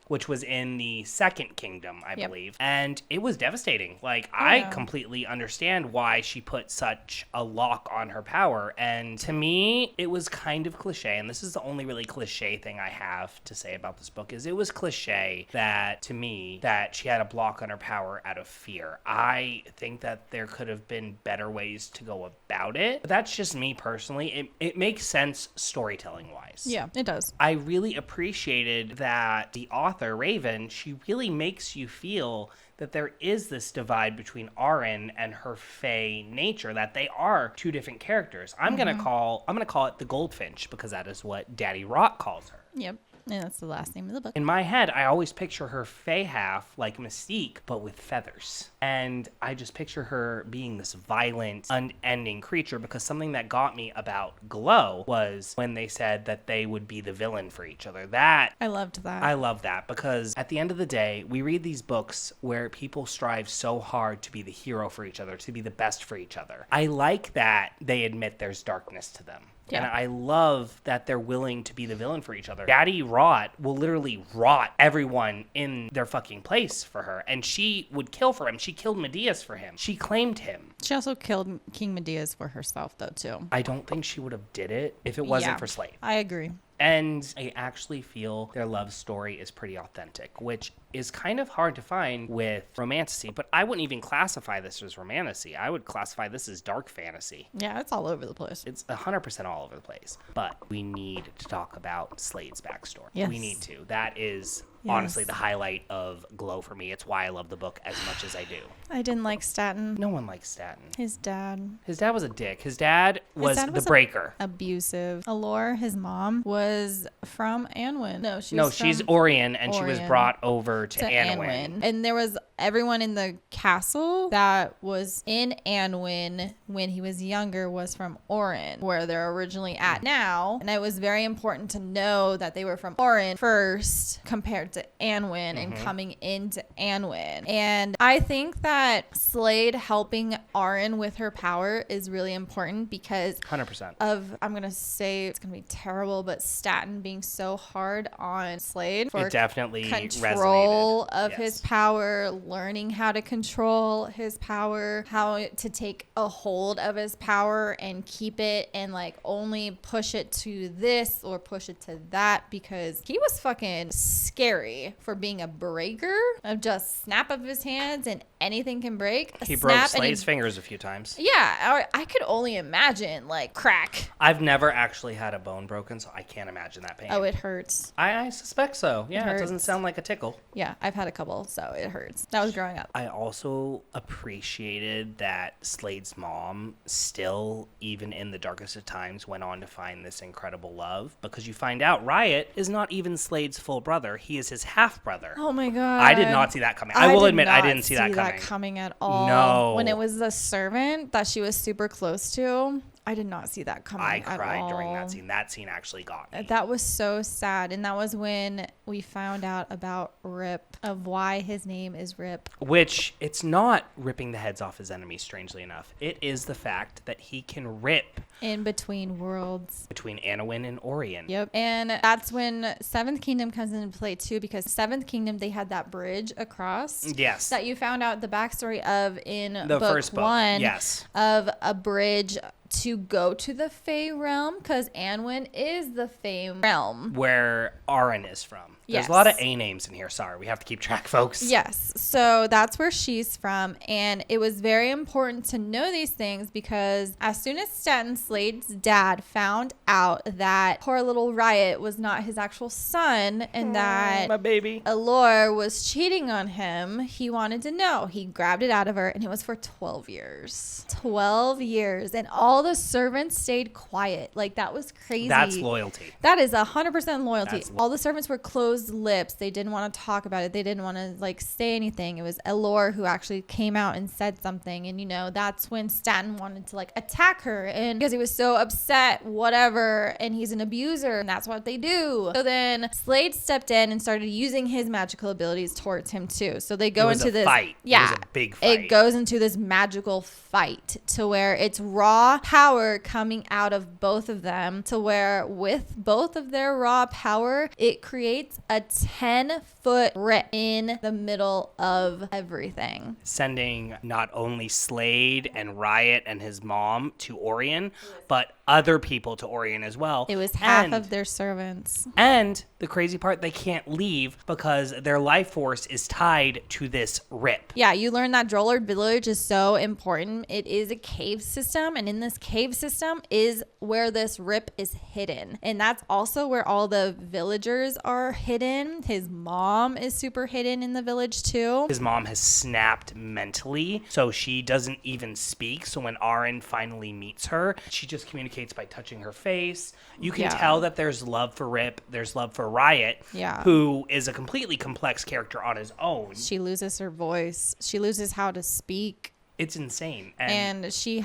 which was in the Second Kingdom, I believe. And it was devastating. Like, I completely understand why she put such a lock on her power. And to me, it was kind of cliche. And this is the only really cliche thing I have to say about this book, is it was cliche that, to me, that she had a block on her power out of fear. I think that there could have been better ways to go about it. But that's just me personally. It makes sense storytelling-wise. Yeah, it does. I really appreciated that the author, Raven, she really makes you feel that there is this divide between Arin and her Fae nature, that they are two different characters. I'm gonna call it the Goldfinch, because that is what Daddy Rot calls her. Yep. And that's the last name of the book. In my head, I always picture her Fae half like Mystique, but with feathers. And I just picture her being this violent, unending creature, because something that got me about Glow was when they said that they would be the villain for each other. I loved that. I love that, because at the end of the day, we read these books where people strive so hard to be the hero for each other, to be the best for each other. I like that they admit there's darkness to them. Yeah. And I love that they're willing to be the villain for each other. Daddy Rot will literally rot everyone in their fucking place for her. And she would kill for him. She killed Medeas for him. She claimed him. She also killed King Medeas for herself, though, too. I don't think she would have did it if it wasn't for Slade. I agree. And I actually feel their love story is pretty authentic, which is kind of hard to find with romantasy. But I wouldn't even classify this as romantasy. I would classify this as dark fantasy. Yeah, it's all over the place. It's 100% all over the place. But we need to talk about Slade's backstory. Yes. We need to. That is honestly the highlight of Glow for me. It's why I love the book as much as I do. I didn't like Staten. No one likes Staten. His dad. His dad was a dick. His dad was the breaker. Abusive. Alor, his mom, was from Anwin. She's Orion, and she was brought over to Anwin. And there was everyone in the castle that was in Anwin when he was younger was from Orin, where they're originally at now. And it was very important to know that they were from Orin first compared to Anwin and coming into Anwin. And I think that Slade helping Arin with her power is really important because 100% of, I'm going to say it's going to be terrible, but Staten being so hard on Slade for it definitely control resonated. Of his power, learning how to control his power, how to take a hold of his power and keep it and like only push it to this or push it to that, because he was fucking scary for being a breaker of just snap of his hands and anything can break. He broke Slade's fingers a few times. Yeah, I could only imagine like crack. I've never actually had a bone broken, so I can't imagine that pain. Oh, it hurts. I suspect so. Yeah, it doesn't sound like a tickle. Yeah, I've had a couple, so it hurts. That was growing up. I also appreciated that Slade's mom still, even in the darkest of times, went on to find this incredible love, because you find out Riot is not even Slade's full brother. He is his half-brother. Oh my God. I did not see that coming. I will admit I didn't see that coming at all. No. When it was the servant that she was super close to, I did not see that coming at all. I cried during that scene. That scene actually got me. That was so sad. And that was when we found out about Rip, of why his name is Rip. Which, it's not ripping the heads off his enemies, strangely enough. It is the fact that he can rip in between worlds. Between Anowin and Orion. Yep. And that's when Seventh Kingdom comes into play too, because Seventh Kingdom, they had that bridge across. Yes. That you found out the backstory of in the book first book. 1. Yes. Of a bridge to go to the Fae realm, because Anwin is the Fae realm. Where Arin is from. Yes. There's a lot of A names in here. Sorry, we have to keep track, folks. Yes. So that's where she's from. And it was very important to know these things because as soon as Staten Slade's dad found out that poor little Riot was not his actual son and that my baby Alor was cheating on him, he wanted to know. He grabbed it out of her, and it was for 12 years. 12 years. And all the servants stayed quiet. Like, that was crazy. That's loyalty. That is 100% loyalty. All the servants were closed closed lips. They didn't want to talk about it. They didn't want to like say anything. It was ALOT who actually came out and said something. And, you know, that's when Stanton wanted to like attack her. And because he was so upset, whatever, and he's an abuser, and that's what they do. So then Slade stepped in and started using his magical abilities towards him too. So they go into this fight. Yeah. It was a big fight. It goes into this magical fight to where it's raw power coming out of both of them, to where with both of their raw power, it creates a 10-foot rip in the middle of everything. Sending not only Slade and Riot and his mom to Orion, but other people to Orion as well. It was half of their servants. And the crazy part, they can't leave because their life force is tied to this rip. Yeah, you learn that Drollard Village is so important. It is a cave system, and in this cave system is where this rip is hidden. And that's also where all the villagers are hidden. His mom is super hidden in the village too. His mom has snapped mentally, so she doesn't even speak. So when Aaron finally meets her, she just communicates by touching her face. You can tell that there's love for Rip, there's love for Riot, who is a completely complex character on his own. She loses her voice. She loses how to speak. It's insane. And she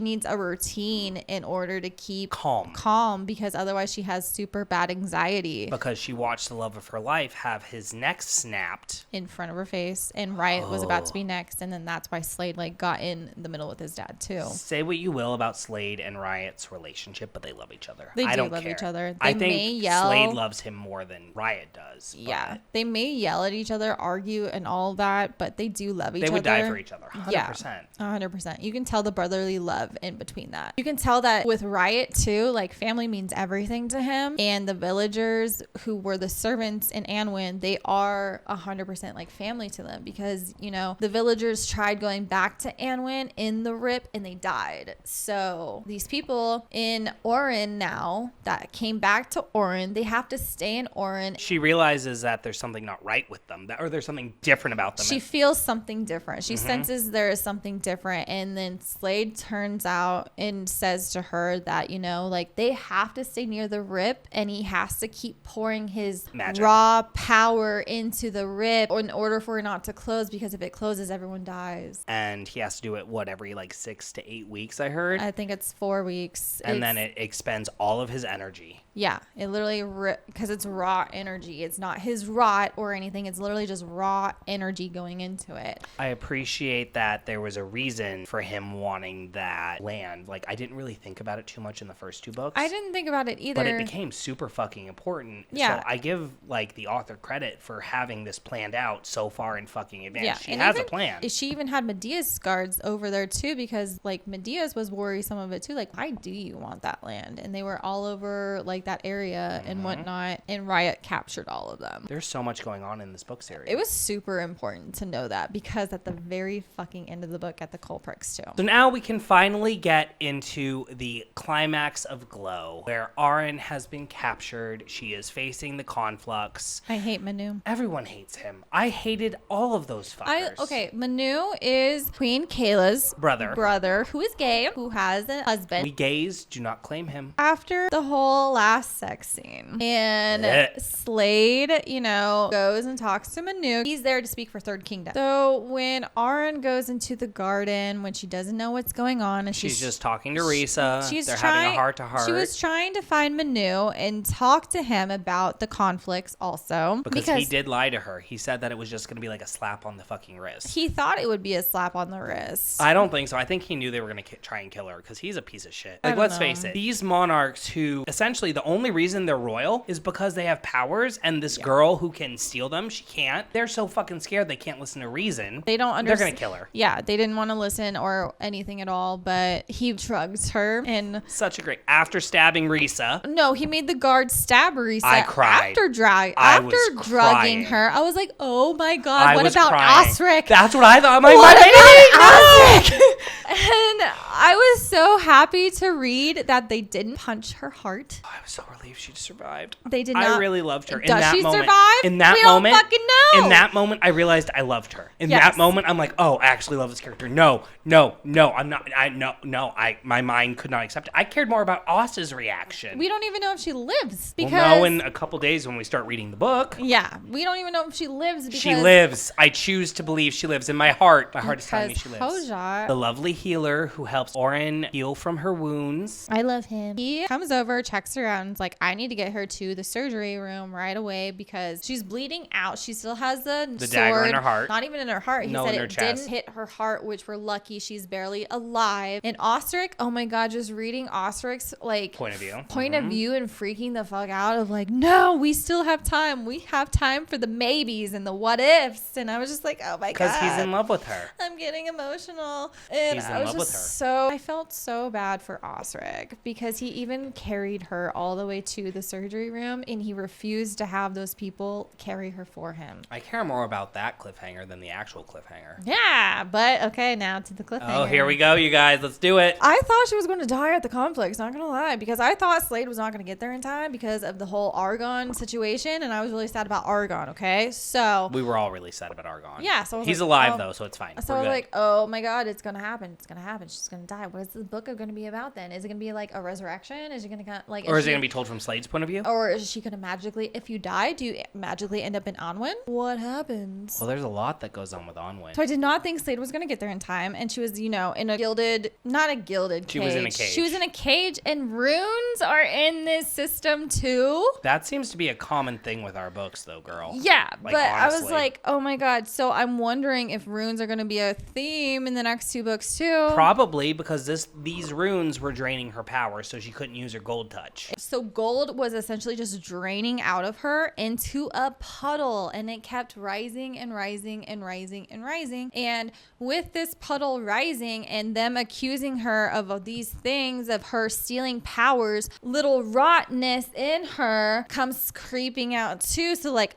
needs a routine in order to keep calm because otherwise she has super bad anxiety. Because she watched the love of her life have his neck snapped in front of her face, and Riot was about to be next, and then that's why Slade like got in the middle with his dad too. Say what you will about Slade and Riot's relationship, but they love each other. They don't love care. each other. I think Slade loves him more than Riot does. Yeah, they may yell at each other, argue, and all that, but they do love each other. They would die for each other. 100%. Yeah, 100%. You can tell the brotherly love in between that. You can tell that with Riot too, like family means everything to him, and the villagers who were the servants in Anwin, they are 100% like family to them, because, you know, the villagers tried going back to Anwin in the rip and they died. So these people in Orin now that came back to Orin, they have to stay in Orin. She realizes that there's something not right with them, or there's something different about them. She feels something different. She senses there is something different. And then Slade turns out and says to her that, you know, like they have to stay near the rip, and he has to keep pouring his raw power into the rip in order for it not to close, because if it closes, everyone dies. And he has to do it, every like 6 to 8 weeks, I heard? I think it's 4 weeks. And then it expends all of his energy. Yeah, it literally, because it's raw energy. It's not his rot or anything. It's literally just raw energy going into it. I appreciate that there was a reason for him wanting that land. Like, I didn't really think about it too much in the first 2 books. I didn't think about it either. But it became super fucking important. Yeah. So I give, like, the author credit for having this planned out so far in fucking advance. Yeah. She has a plan. She even had Medea's guards over there, too, because, like, Medea's was worrisome of it, too. Like, why do you want that land? And they were all over, like, that area and whatnot, and Riot captured all of them. There's so much going on in this book series. It was super important to know that, because at the very fucking end of the book, at the coal pricks too. So now we can finally get into the climax of Glow, where Aaron has been captured. She is facing the Conflux. I hate Manu. Everyone hates him. I hated all of those fuckers. Manu is Queen Kayla's brother, who is gay, who has a husband. We gays do not claim him. After the whole last sex scene, and Slade, you know, goes and talks to Manu. He's there to speak for Third Kingdom. So when Aaron goes into the garden, when she doesn't know what's going on, and she's just talking to Risa. They're having a heart-to-heart. She was trying to find Manu and talk to him about the conflicts also. Because he did lie to her. He said that it was just going to be like a slap on the fucking wrist. He thought it would be a slap on the wrist. I don't think so. I think he knew they were going to try and kill her, because he's a piece of shit. Like, let's face it. These monarchs who, essentially, the only reason they're royal is because they have powers, and this girl who can steal them, she can't. They're so fucking scared they can't listen to reason. They don't understand. They're going to kill her. Yeah, they didn't want to listen or anything at all, but he drugs her. And such a great, after stabbing Risa. No, he made the guard stab Risa. I cried. After drugging her. I was like, oh my God, what about crying. Osric? That's what I thought. What about Osric? And I was so happy to read that they didn't punch her heart. I was so relieved she survived. They did not. I really loved her. Does she survive? In that we moment, don't fucking know. In that moment, I realized I loved her. In that moment, I'm like, oh, I actually love this character. No, I'm not. My mind could not accept it. I cared more about Oss's reaction. We don't even know if she lives because we'll know in a couple days when we start reading the book. Yeah, we don't even know if she lives because she lives. I choose to believe she lives in my heart. My heart is telling me she lives. Hoja, the lovely healer who helps Oren heal from her wounds. I love him. He comes over, checks her out, and is like, I need to get her to the surgery room right away because she's bleeding out. She still has the sword, dagger in her heart. Not even in her heart. He said in her it chest. didn't hit her heart, which we're lucky. She's barely alive. And Osric, oh my God, just reading Osric's like point of view and freaking the fuck out of like, no, we still have time. We have time for the maybes and the what ifs. And I was just like, oh my God. Because he's in love with her. I'm getting emotional. And he's in I was love with her. I felt so bad for Osric because he even carried her all the way to the surgery room and he refused to have those people carry her for him. I care more about that cliffhanger than the actual cliffhanger. Yeah, but okay, now to the cliffhanger. Oh, here we go, you guys. Let's do it. I thought she was going to die at the conflicts, not going to lie, because I thought Slade was not going to get there in time because of the whole Argon situation, and I was really sad about Argon, okay? So we were all really sad about Argon. Yeah, so he's alive though, so it's fine. So I was like, oh my God, it's going to happen. It's going to happen. She's going to die. What is the book going to be about then? Is it going to be like a resurrection? Is it going to like or is it going to be told from Slade's point of view? Or is she going to magically, if you die, do you magically end up in Anwen? What happens? Well, there's a lot that goes on with Anwen. So I did not think Slade was going to get there in time, and she was, in a gilded, not a gilded cage. She was in a cage. She was in a cage, and runes are in this system too. That seems to be a common thing with our books, though, girl. Yeah, like, but honestly. I was like, oh my God. So I'm wondering if runes are going to be a theme in the next two books too. Probably because these runes were draining her power, so she couldn't use her gold touch. So gold was essentially just draining out of her into a puddle, and it kept rising and rising and rising and rising. And with this puddle rising and them accusing her of these things, of her stealing powers, little rottenness in her comes creeping out too. So like,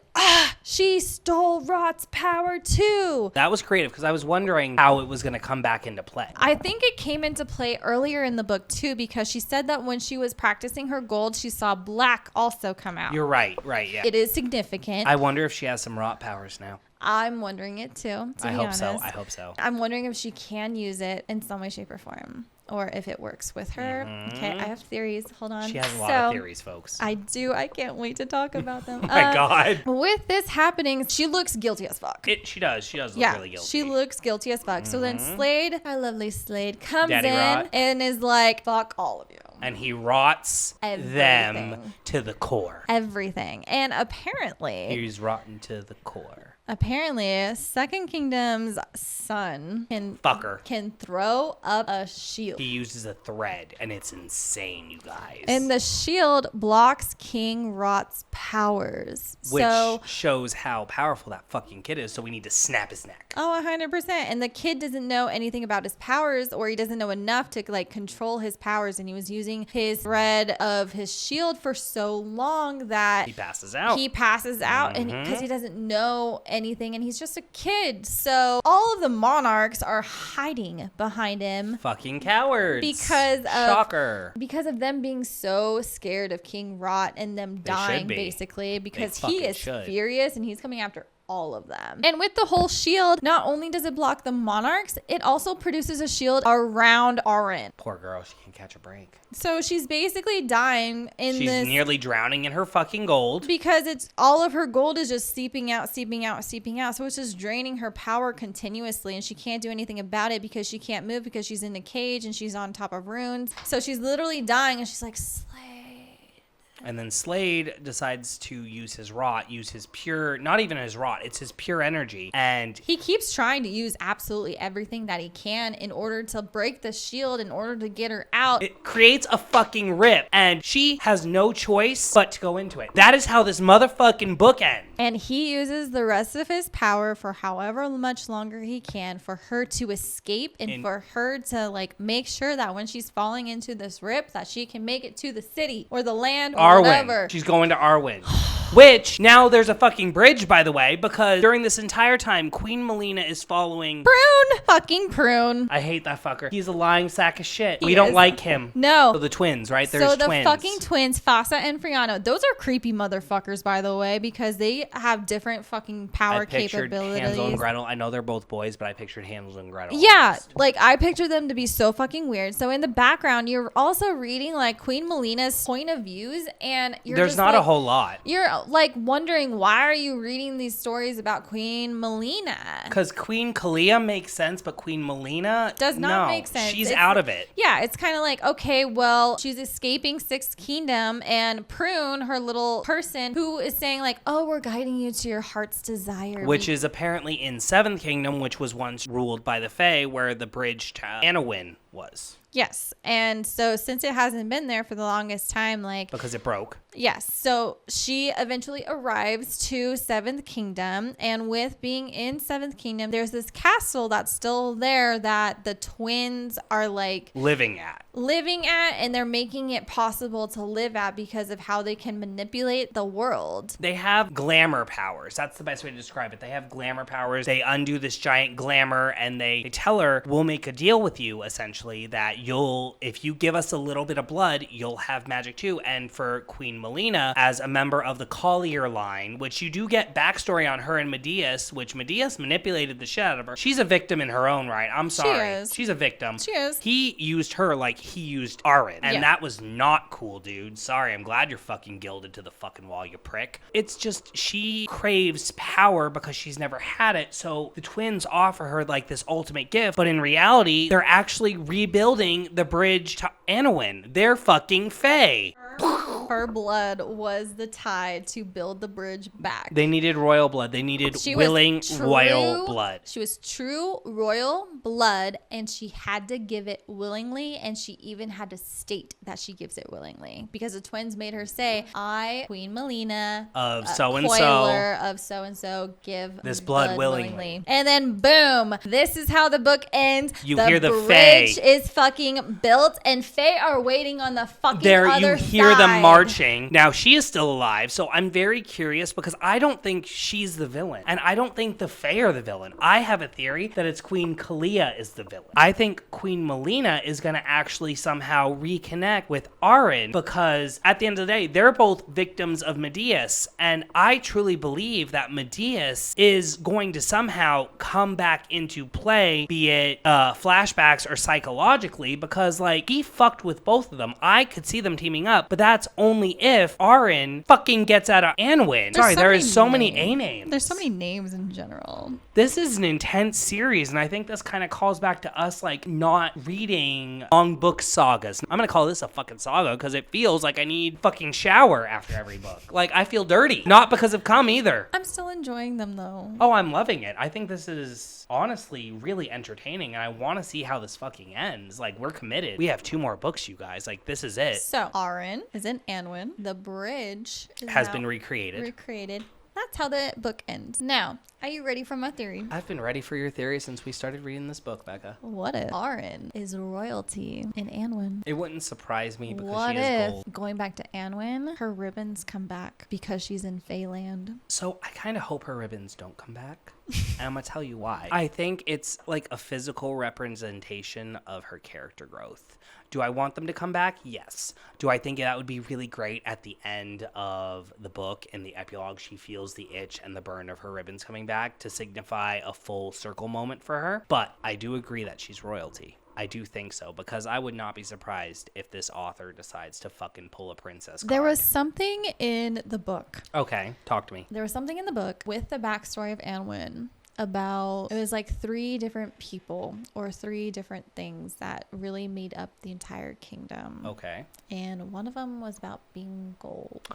she stole Rot's power too. That was creative because I was wondering how it was going to come back into play. I think it came into play earlier in the book too, because she said that when she was practicing her gold, she saw black also come out. You're right, yeah. It is significant. I wonder if she has some Rot powers now. I'm wondering it too, to be honest. I hope so. I'm wondering if she can use it in some way, shape, or form, or if it works with her. Mm-hmm. Okay, I have theories. Hold on. She has a lot of theories, folks. I do. I can't wait to talk about them. Oh my God. With this happening, she looks guilty as fuck. She does. She does look really guilty. She looks guilty as fuck. So then Slade, our lovely Slade, comes Daddy in Rot. and is like, fuck all of you. And he rots them Everything. to the core. Everything. And apparently, He's rotten to the core. Second Kingdom's son can throw up a shield. He uses a thread, and it's insane, you guys. And the shield blocks King Rot's powers. Which shows how powerful that fucking kid is, so we need to snap his neck. Oh, 100%. And the kid doesn't know anything about his powers, or he doesn't know enough to like control his powers, and he was using his thread of his shield for so long that he passes out. And because he doesn't know anything, and he's just a kid. So all of the monarchs are hiding behind him. Fucking cowards. Because of them being so scared of King Rot and them dying, basically, because he is furious and he's coming after all of them. And with the whole shield, not only does it block the monarchs, it also produces a shield around Oren. Poor girl, she can't catch a break. So she's basically dying in this. She's nearly drowning in her fucking gold. Because it's all of her gold is just seeping out. So it's just draining her power continuously, and she can't do anything about it because she can't move because she's in a cage and she's on top of runes. So she's literally dying, and she's like, Slade. And then Slade decides to use his rot, use his pure, not even his rot, it's his pure energy. And he keeps trying to use absolutely everything that he can in order to break the shield, in order to get her out. It creates a fucking rip, and she has no choice but to go into it. That is how this motherfucking book ends. And he uses the rest of his power for however much longer he can for her to escape and for her to like make sure that when she's falling into this rip that she can make it to the city or the land or whatever. She's going to Arwen. Which, now there's a fucking bridge, by the way, because during this entire time, Queen Melina is following... Prune! Fucking Prune. I hate that fucker. He's a lying sack of shit. He We don't is. like him. No. So the twins, right? There's so the twins. fucking twins, Fasa and Friano, those are creepy motherfuckers, by the way, because they have different fucking power I pictured capabilities. Hansel and Gretel. I know they're both boys, but I pictured Hansel and Gretel. Yeah, almost. like I picture them to be so fucking weird. So in the background, you're also reading like Queen Melina's point of views, and There's just, not like, a whole lot. You're like wondering, why are you reading these stories about Queen Melina? Because Queen Kalia makes sense, but Queen Melina Does not no, make sense. She's It's- out of it. Yeah, it's kind of like, okay, well, she's escaping Sixth Kingdom, and Prune, her little person, who is saying like, oh, we're guiding you to your heart's desire. Which is apparently in Seventh Kingdom, which was once ruled by the Fae, where the bridge to Anowin was. Yes. And so since it hasn't been there for the longest time, like... Because it broke. Yes. So she eventually arrives to Seventh Kingdom. And with being in Seventh Kingdom, there's this castle that's still there that the twins are like... living at. And they're making it possible to live at because of how they can manipulate the world. They have glamour powers. That's the best way to describe it. They have glamour powers. They undo this giant glamour, and they tell her, we'll make a deal with you, essentially, that if you give us a little bit of blood, you'll have magic too. And for Queen Melina, as a member of the Collier line, which you do get backstory on her and Medeas, which Medeas manipulated the shit out of her. She's a victim in her own right. I'm sorry. She is. She's a victim. She is. He used her like he used Arin. And Yeah. that was not cool, dude. Sorry, I'm glad you're fucking gilded to the fucking wall, you prick. It's just, she craves power because she's never had it. So the twins offer her like this ultimate gift. But in reality, they're actually rebuilding the bridge to Anowin. They're fucking Fae. Her blood was the tie to build the bridge back. They needed royal blood. They needed willing royal blood. She was true royal blood, and she had to give it willingly, and she even had to state that she gives it willingly, because the twins made her say, I, Queen Melina Of so-and-so. Coiler of so-and-so, give this blood willingly. And then boom, this is how the book ends. You hear the bridge Fae. is fucking built, and Fae are waiting on the fucking There, other you hear them side. marching. Now, she is still alive, so I'm very curious because I don't think she's the villain. And I don't think the Fae are the villain. I have a theory that it's Queen Kalia is the villain. I think Queen Melina is going to actually somehow reconnect with Arin, because at the end of the day, they're both victims of Medeas. And I truly believe that Medeas is going to somehow come back into play, be it flashbacks or psychologically, because like he fucked with both of them. I could see them teaming up, but that's only if Arin fucking gets out of Anwin. Sorry, there is so many A names. There's so many names in general. This is an intense series, and I think this kind of calls back to us like not reading long book sagas. I'm gonna call this a fucking saga because it feels like I need fucking shower after every book. Like I feel dirty, not because of cum either. I'm still enjoying them though. Oh, I'm loving it. I think this is honestly really entertaining, and I want to see how this fucking ends. Like, we're committed. We have 2 more books, you guys. Like, this is it. So, Arin is in Anwin. The bridge Has now been recreated. That's how the book ends. Now, are you ready for my theory? I've been ready for your theory since we started reading this book, Becca. What if Arin is royalty in Anwin? It wouldn't surprise me because What she is gold. if, going back to Anwin, her ribbons come back because she's in Feyland? So I kind of hope her ribbons don't come back. And I'm going to tell you why. I think it's like a physical representation of her character growth. Do I want them to come back? Yes. Do I think that would be really great at the end of the book? In the epilogue, she feels the itch and the burn of her ribbons coming back to signify a full circle moment for her. But I do agree that she's royalty. I do think so, because I would not be surprised if this author decides to fucking pull a princess card. There was something in the book. Okay, talk to me. There was something in the book with the backstory of Anwin about, it was like 3 different people or 3 different things that really made up the entire kingdom. Okay. And one of them was about being gold.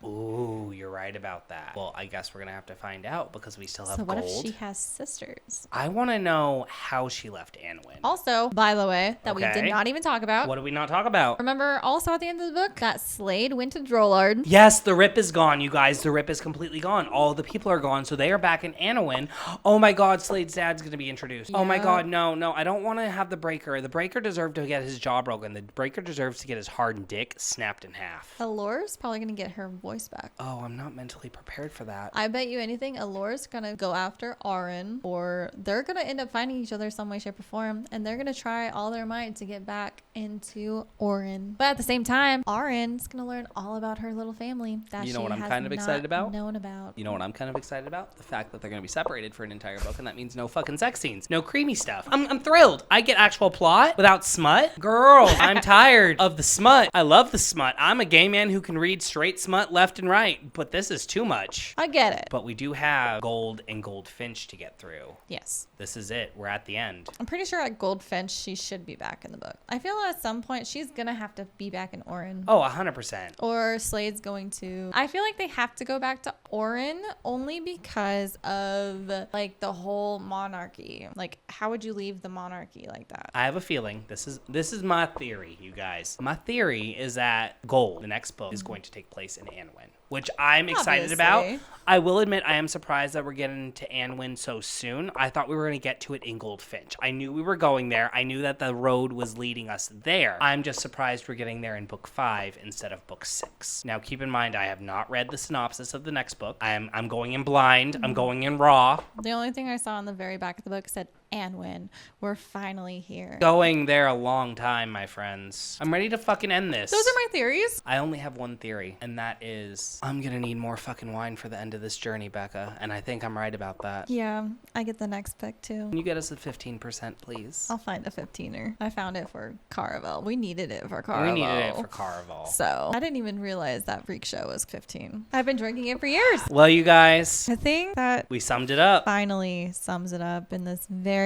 Ooh, you're right about that. Well, I guess we're going to have to find out because we still have So what gold. if she has sisters? I want to know how she left Anwin. Also, by the way, that we Okay. did not even talk about. What did we not talk about? Remember also at the end of the book that Slade went to Drollard. Yes, the Rip is gone, you guys. The Rip is completely gone. All the people are gone, so they are back in Anowin. Oh my god, Slade's dad's going to be introduced. Oh my Yeah. god, no. I don't want to have the Breaker. The Breaker deserved to get his jaw broken. The Breaker deserves to get his hardened dick snapped in half. Alore's probably going to get her voice back. Oh, I'm not mentally prepared for that. I bet you anything, Alora's gonna go after Auron, or they're gonna end up finding each other some way, shape, or form, and they're gonna try all their might to get back into Auron. But at the same time, Auron's gonna learn all about her little family that You know she what I'm has kind of excited not about? known about. You know what I'm kind of excited about? The fact that they're going to be separated for an entire book, and that means no fucking sex scenes, no creamy stuff. I'm thrilled. I get actual plot without smut. Girl, I'm tired of the smut. I love the smut. I'm a gay man who can read straight smut left and right, but this is too much. I get it. But we do have Gold and Goldfinch to get through. Yes. This is it. We're at the end. I'm pretty sure at Goldfinch, she should be back in the book. I feel at some point she's gonna have to be back in Auron. Oh, 100%. Or Slade's going to. I feel like they have to go back to Auron only because of like the whole monarchy. Like, how would you leave the monarchy like that? I have a feeling this is my theory, you guys. My theory is that Gold, the next book, is going to take place in Anwen, which I'm excited about. Obviously. I will admit I am surprised that we're getting to Anwen so soon. I thought we were going to get to it in Goldfinch. I knew we were going there. I knew that the road was leading us there. I'm just surprised we're getting there in book 5 instead of book 6. Now, keep in mind, I have not read the synopsis of the next book. I'm going in blind. I'm going in raw. The only thing I saw on the very back of the book said, Anwen, we're finally here. Going there a long time, my friends. I'm ready to fucking end this. Those are my theories. I only have one theory, and that is I'm going to need more fucking wine for the end of this journey, Becca, and I think I'm right about that. Yeah, I get the next pick too. Can you get us a 15%, please? I'll find a 15er. I found it for Caravel. We needed it for Caravel. We needed it for Caravel. So I didn't even realize that Freak Show was 15. I've been drinking it for years. Well, you guys, I think that we summed it up. finally sums it up in this very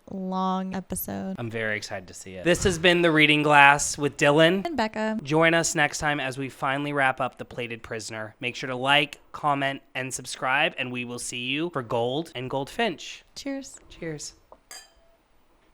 long episode. I'm very excited to see it. This has been The Reading Glass with Dylan And Becca. Join us next time as we finally wrap up The Plated Prisoner. Make sure to like, comment, and subscribe, and we will see you for Gold and Goldfinch. Cheers. Cheers.